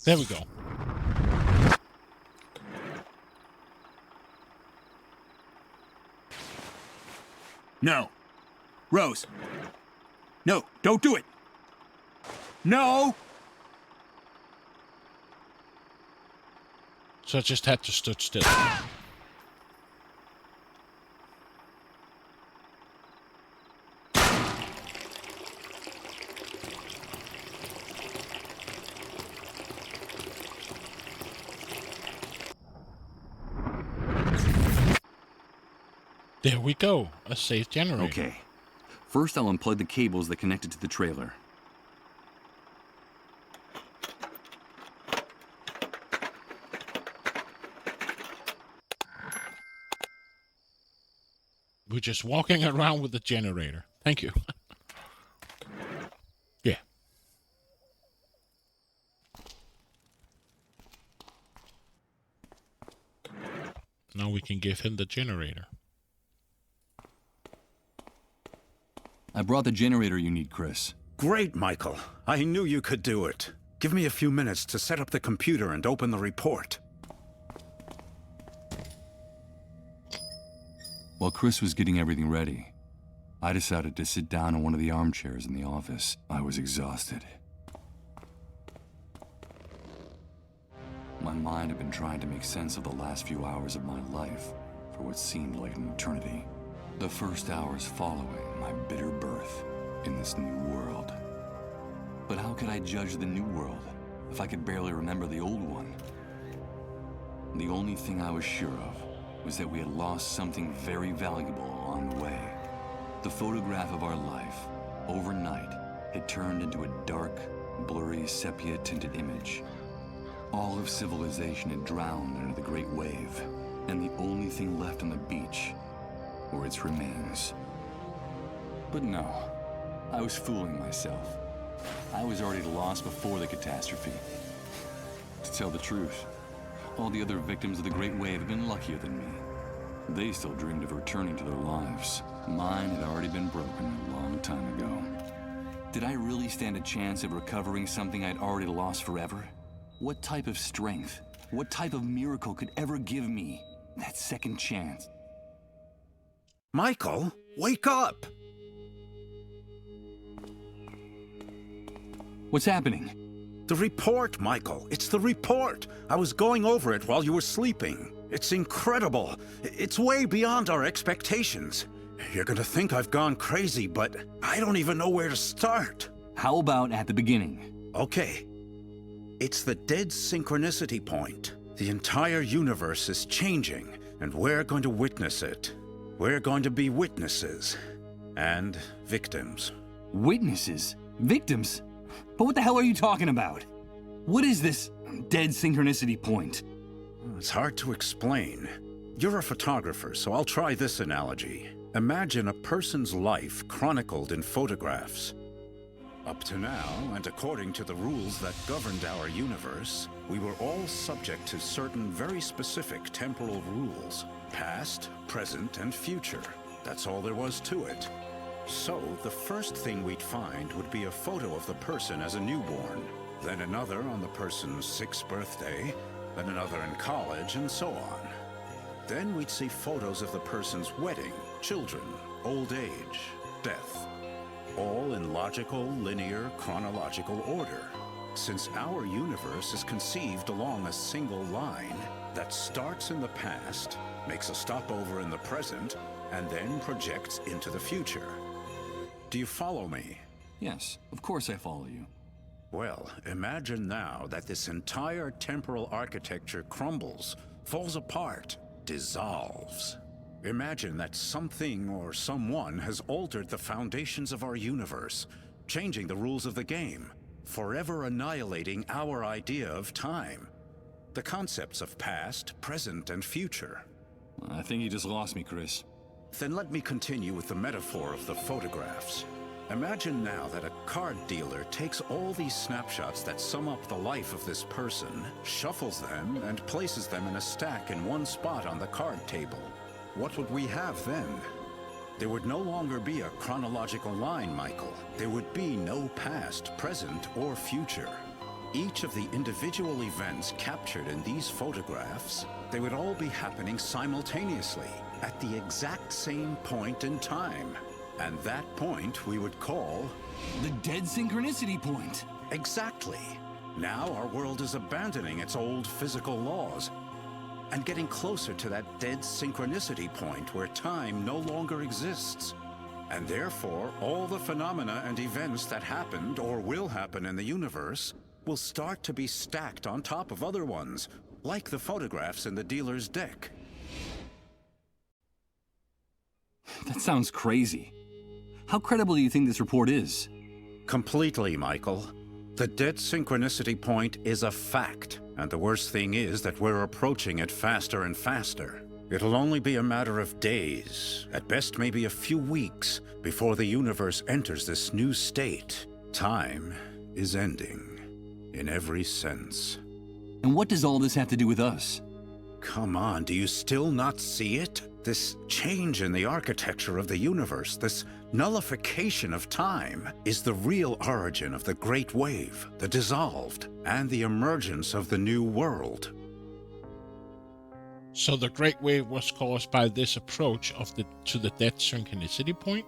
There we go. No. Rose. No, don't do it. No! So I just had to stood still. There we go. A safe generator. Okay. First, I'll unplug the cables that connected to the trailer. We're just walking around with the generator. Thank you. Yeah. Now we can give him the generator. I brought the generator you need, Chris. Great, Michael. I knew you could do it. Give me a few minutes to set up the computer and open the report. While Chris was getting everything ready, I decided to sit down in one of the armchairs in the office. I was exhausted. My mind had been trying to make sense of the last few hours of my life for what seemed like an eternity. The first hours following my bitter birth in this new world. But how could I judge the new world if I could barely remember the old one? The only thing I was sure of was that we had lost something very valuable along the way. The photograph of our life, overnight, had turned into a dark, blurry, sepia-tinted image. All of civilization had drowned under the Great Wave, and the only thing left on the beach were its remains. But no, I was fooling myself. I was already lost before the catastrophe. To tell the truth, all the other victims of the Great Wave had been luckier than me. They still dreamed of returning to their lives. Mine had already been broken a long time ago. Did I really stand a chance of recovering something I'd already lost forever? What type of strength, what type of miracle could ever give me that second chance? Michael, wake up! What's happening? The report, Michael. It's the report. I was going over it while you were sleeping. It's incredible. It's way beyond our expectations. You're gonna think I've gone crazy, but I don't even know where to start. How about at the beginning? Okay. It's the dead synchronicity point. The entire universe is changing, and we're going to witness it. We're going to be witnesses. And victims. Witnesses? Victims? But what the hell are you talking about? What is this dead synchronicity point? It's hard to explain. You're a photographer, so I'll try this analogy. Imagine a person's life chronicled in photographs. Up to now, and according to the rules that governed our universe, we were all subject to certain very specific temporal rules. Past, present, and future. That's all there was to it. So, the first thing we'd find would be a photo of the person as a newborn, then another on the person's 6th birthday, then another in college, and so on. Then we'd see photos of the person's wedding, children, old age, death. All in logical, linear, chronological order. Since our universe is conceived along a single line that starts in the past, makes a stopover in the present, and then projects into the future. Do you follow me? Yes, of course I follow you. Well, imagine now that this entire temporal architecture crumbles, falls apart, dissolves. Imagine that something or someone has altered the foundations of our universe, changing the rules of the game, forever annihilating our idea of time. The concepts of past, present, and future. I think you just lost me, Chris. Then let me continue with the metaphor of the photographs. Imagine now that a card dealer takes all these snapshots that sum up the life of this person, shuffles them, and places them in a stack in one spot on the card table. What would we have then? There would no longer be a chronological line, Michael. There would be no past, present, or future. Each of the individual events captured in these photographs, they would all be happening simultaneously, at the exact same point in time. And that point we would call... the dead synchronicity point. Exactly. Now our world is abandoning its old physical laws and getting closer to that dead synchronicity point where time no longer exists. And therefore, all the phenomena and events that happened or will happen in the universe will start to be stacked on top of other ones, like the photographs in the dealer's deck. That sounds crazy. How credible do you think this report is? Completely, Michael. The dead synchronicity point is a fact, and the worst thing is that we're approaching it faster and faster. It'll only be a matter of days, at best maybe a few weeks, before the universe enters this new state. Time is ending, in every sense. And what does all this have to do with us? Come on, do you still not see it? This change in the architecture of the universe, this nullification of time, is the real origin of the Great Wave, the dissolved, and the emergence of the new world. So the Great Wave was caused by this approach to the dead synchronicity point?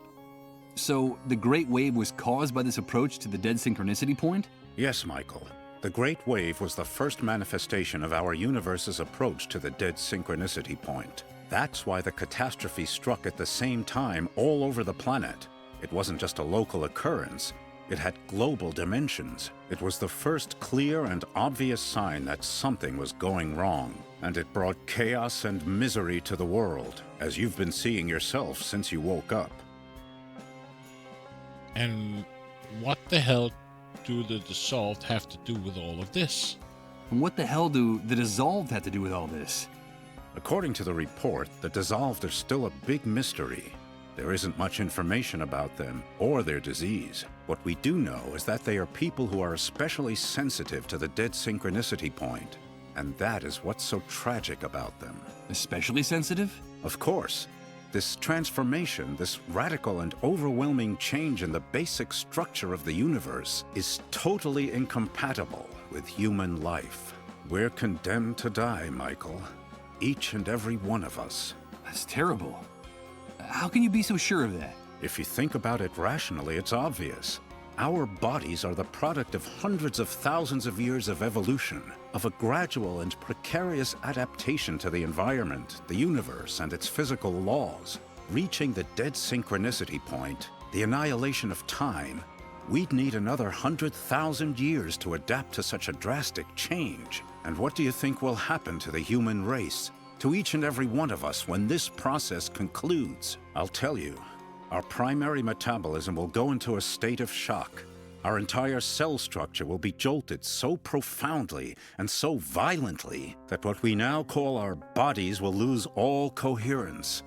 So the Great Wave was caused by this approach to the dead synchronicity point? Yes, Michael. The Great Wave was the first manifestation of our universe's approach to the dead synchronicity point. That's why the catastrophe struck at the same time all over the planet. It wasn't just a local occurrence. It had global dimensions. It was the first clear and obvious sign that something was going wrong. And it brought chaos and misery to the world, as you've been seeing yourself since you woke up. And what the hell do the dissolved have to do with all of this? And what the hell do the dissolved have to do with all this? According to the report, the dissolved are still a big mystery. There isn't much information about them or their disease. What we do know is that they are people who are especially sensitive to the dead synchronicity point. And that is what's so tragic about them. Especially sensitive? Of course. This transformation, this radical and overwhelming change in the basic structure of the universe is totally incompatible with human life. We're condemned to die, Michael. Each and every one of us. That's terrible. How can you be so sure of that? If you think about it rationally, it's obvious. Our bodies are the product of hundreds of thousands of years of evolution, of a gradual and precarious adaptation to the environment, the universe, and its physical laws. Reaching the dead synchronicity point, the annihilation of time, we'd need another 100,000 years to adapt to such a drastic change. And what do you think will happen to the human race, to each and every one of us when this process concludes? I'll tell you. Our primary metabolism will go into a state of shock. Our entire cell structure will be jolted so profoundly and so violently that what we now call our bodies will lose all coherence,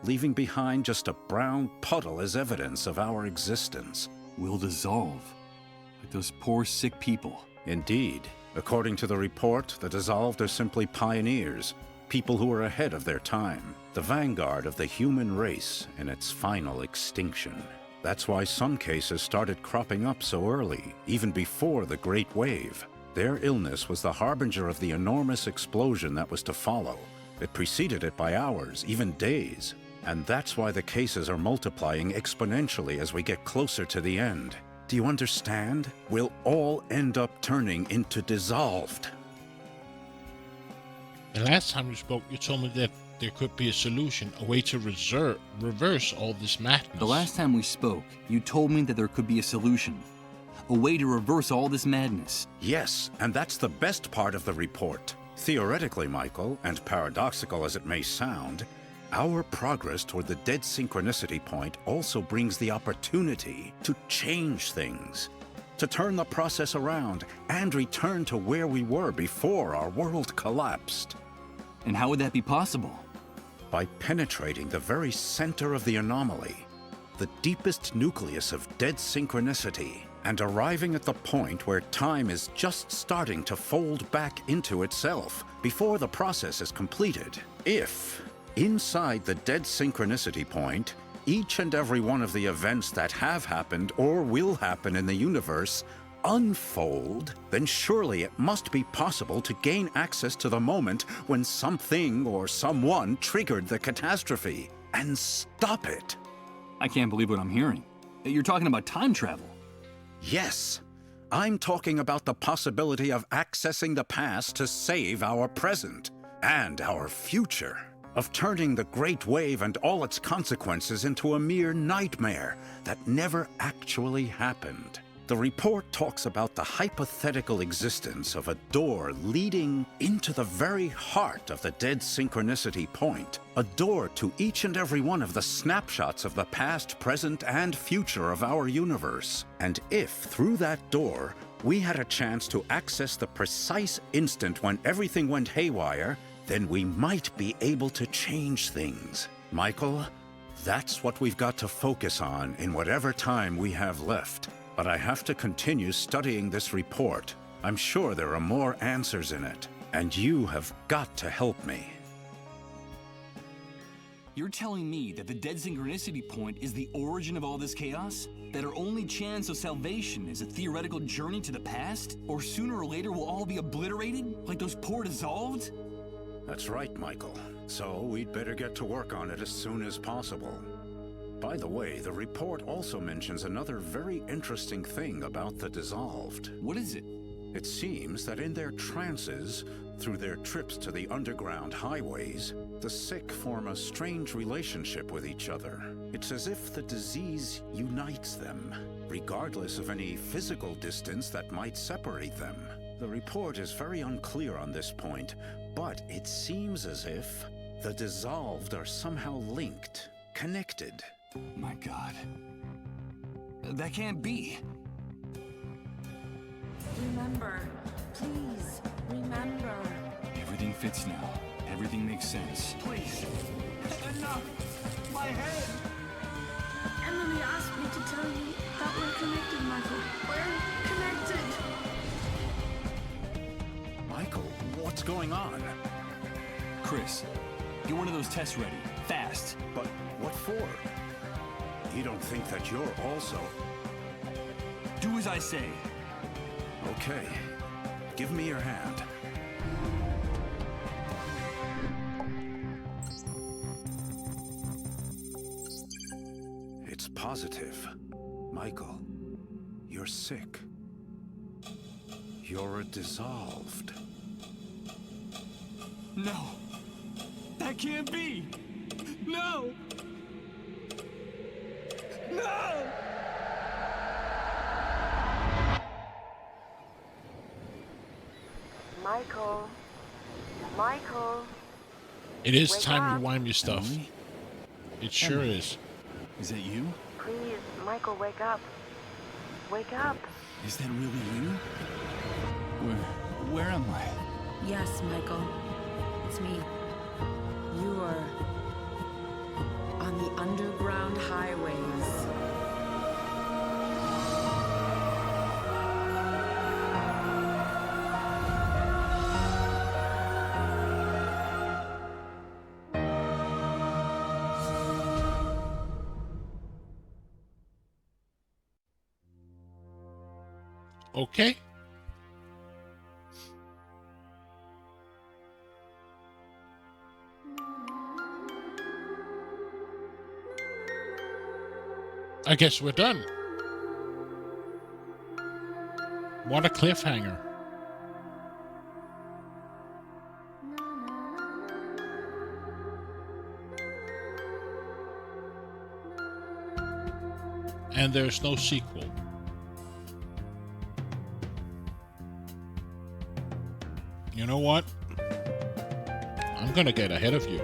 leaving behind just a brown puddle as evidence of our existence. We'll dissolve, like those poor sick people. Indeed. According to the report, the dissolved are simply pioneers, people who are ahead of their time, the vanguard of the human race in its final extinction. That's why some cases started cropping up so early, even before the Great Wave. Their illness was the harbinger of the enormous explosion that was to follow. It preceded it by hours, even days. And that's why the cases are multiplying exponentially as we get closer to the end. Do you understand? We'll all end up turning into dissolved. The last time we spoke, you told me that there could be a solution, a way to reverse all this madness. The last time we spoke, you told me that there could be a solution. A way to reverse all this madness. Yes, and that's the best part of the report. Theoretically, Michael, and paradoxical as it may sound, our progress toward the dead synchronicity point also brings the opportunity to change things, to turn the process around and return to where we were before our world collapsed. And how would that be possible? By penetrating the very center of the anomaly, the deepest nucleus of dead synchronicity, and arriving at the point where time is just starting to fold back into itself before the process is completed. If, inside the dead synchronicity point, each and every one of the events that have happened or will happen in the universe unfold, then surely it must be possible to gain access to the moment when something or someone triggered the catastrophe and stop it. I can't believe what I'm hearing. You're talking about time travel. Yes, I'm talking about the possibility of accessing the past to save our present and our future, of turning the Great Wave and all its consequences into a mere nightmare that never actually happened. The report talks about the hypothetical existence of a door leading into the very heart of the dead synchronicity point, a door to each and every one of the snapshots of the past, present, and future of our universe. And if, through that door, we had a chance to access the precise instant when everything went haywire, then we might be able to change things. Michael, that's what we've got to focus on in whatever time we have left. But I have to continue studying this report. I'm sure there are more answers in it, and you have got to help me. You're telling me that the dead synchronicity point is the origin of all this chaos? That our only chance of salvation is a theoretical journey to the past? Or sooner or later we'll all be obliterated, like those poor dissolved? That's right, Michael. So we'd better get to work on it as soon as possible. By the way, the report also mentions another very interesting thing about the dissolved. What is it? It seems that in their trances, through their trips to the underground highways, the sick form a strange relationship with each other. It's as if the disease unites them, regardless of any physical distance that might separate them. The report is very unclear on this point, but it seems as if the dissolved are somehow linked, connected. My God. That can't be. Remember, please, remember. Everything fits now. Everything makes sense. Please. Enough. My head. Emily asked me to tell you that we're connected, Michael. We're connected. Michael, what's going on? Chris, get one of those tests ready. Fast. But what for? You don't think that you're also... Do as I say. Okay. Give me your hand. It's positive. Michael, you're sick. You're dissolved. No. That can't be. No. No! Michael. Michael. It is Wake time up. to rewind your stuff. Emily? It sure Emily. is. Is that you? Please, Michael, wake up. Wake up. Is that really you? Where am I? Yes, Michael. It's me. You are on the underground highways. Okay. I guess we're done. What a cliffhanger. And there's no sequel. You know what? I'm gonna get ahead of you.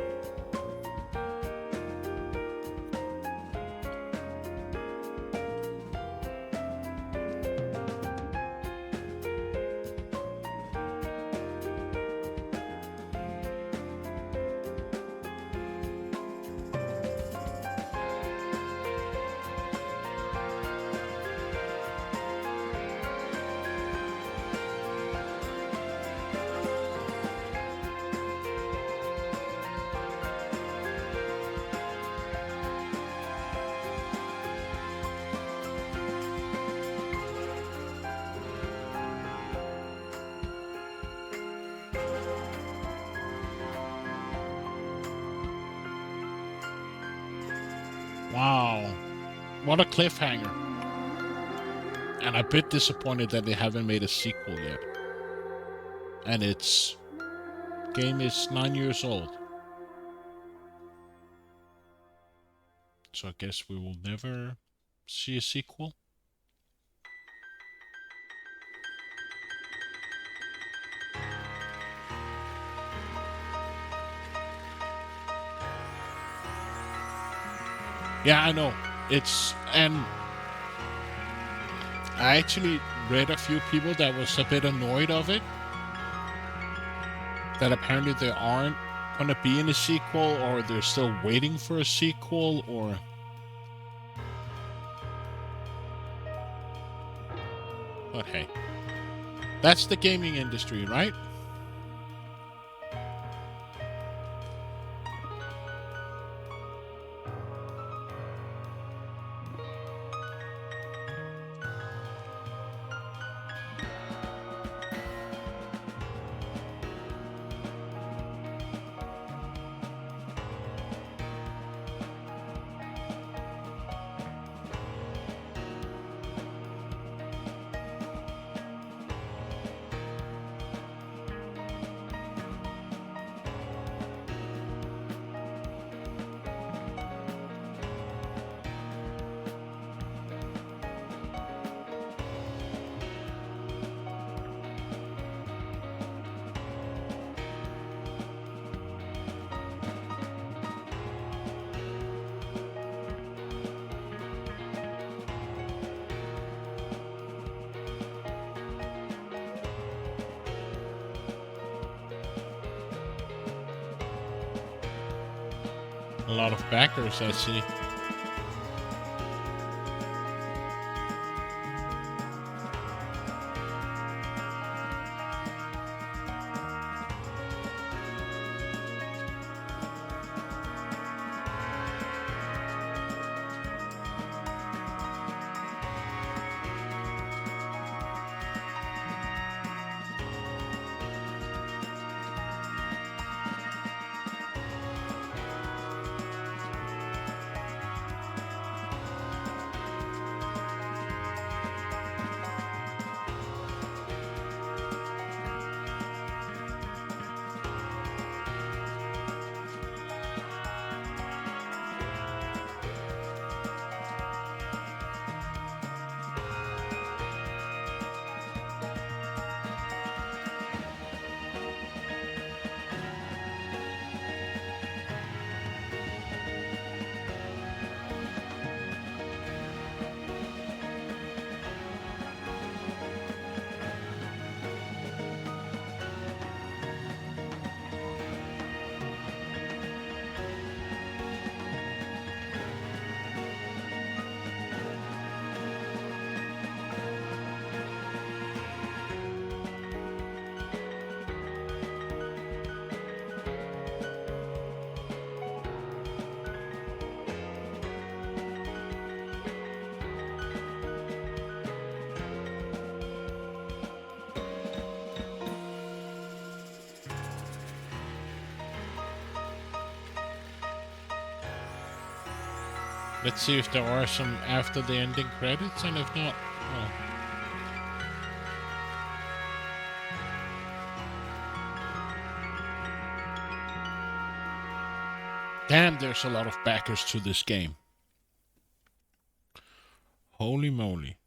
Wow. What a cliffhanger. And I'm a bit disappointed that they haven't made a sequel yet. And its game is 9 years old. So I guess we will never see a sequel. Yeah, I know. And I actually read a few people that was a bit annoyed of it. That apparently they aren't going to be in a sequel, or they're still waiting for a sequel, or... But hey. That's the gaming industry, right? A lot of backers, I see. Let's see if there are some after the ending credits, and if not, well. Damn, there's a lot of backers to this game. Holy moly.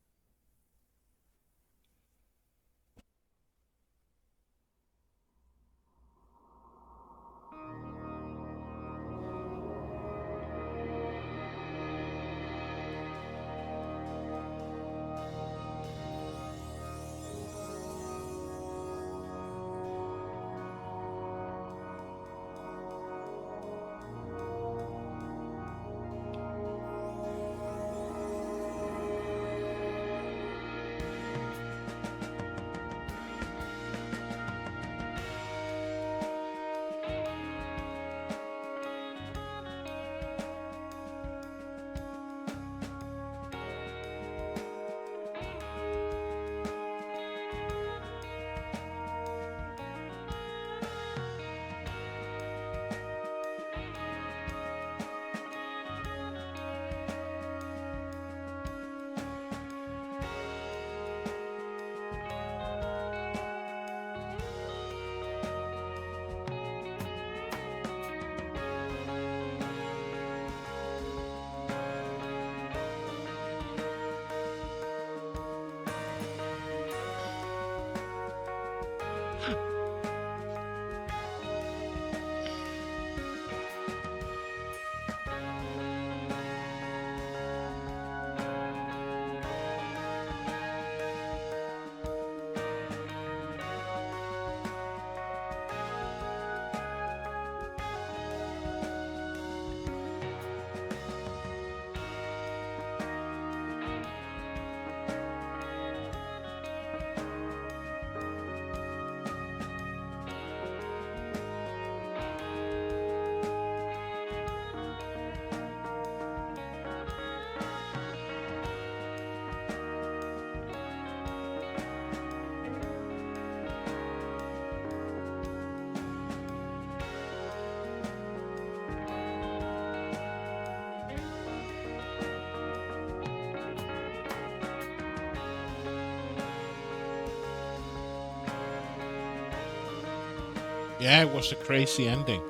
Yeah, it was a crazy ending.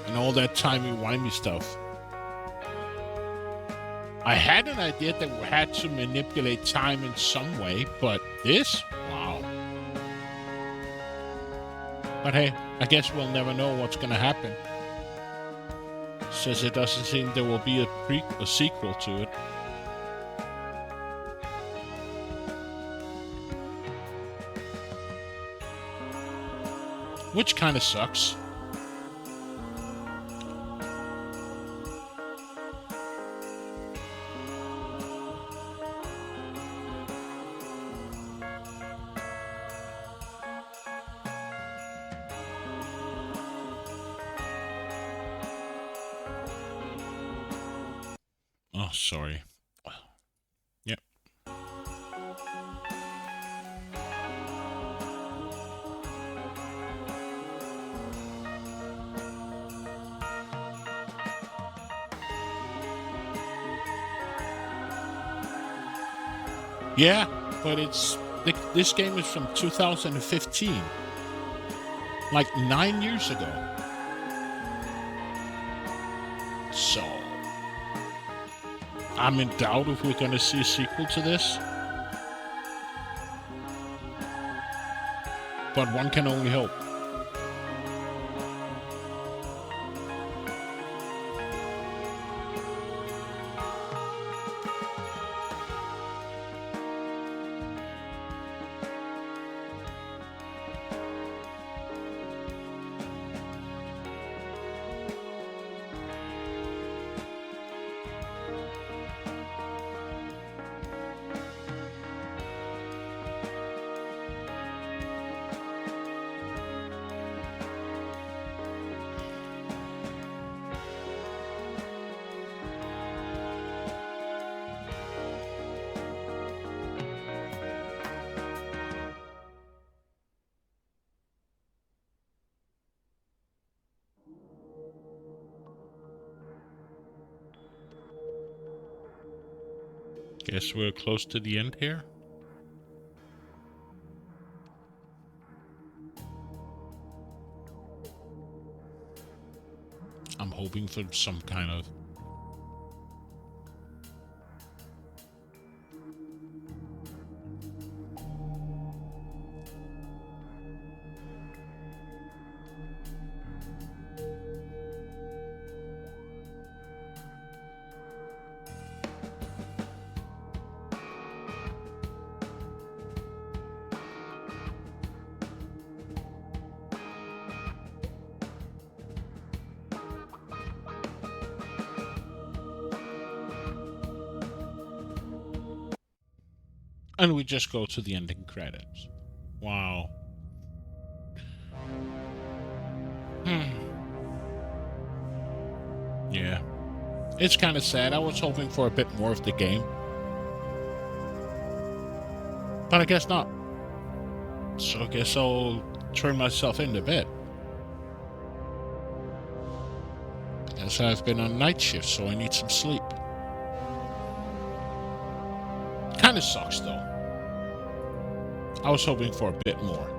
And all that timey-wimey stuff. I had an idea that we had to manipulate time in some way, but this? Wow. But hey, I guess we'll never know what's gonna happen. Since it doesn't seem there will be a sequel to it. Which kind of sucks. sorry. Yep. Yeah, but this game is from 2015, like 9 years ago. So I'm in doubt if we're going to see a sequel to this. But one can only hope. Guess we're close to the end here. I'm hoping for some kind of and we just go to the ending credits. Wow. Yeah. It's kind of sad. I was hoping for a bit more of the game. But I guess not. So I guess I'll turn myself into bed. As I've been on night shift, so I need some sleep. Kinda sucks though. I was hoping for a bit more.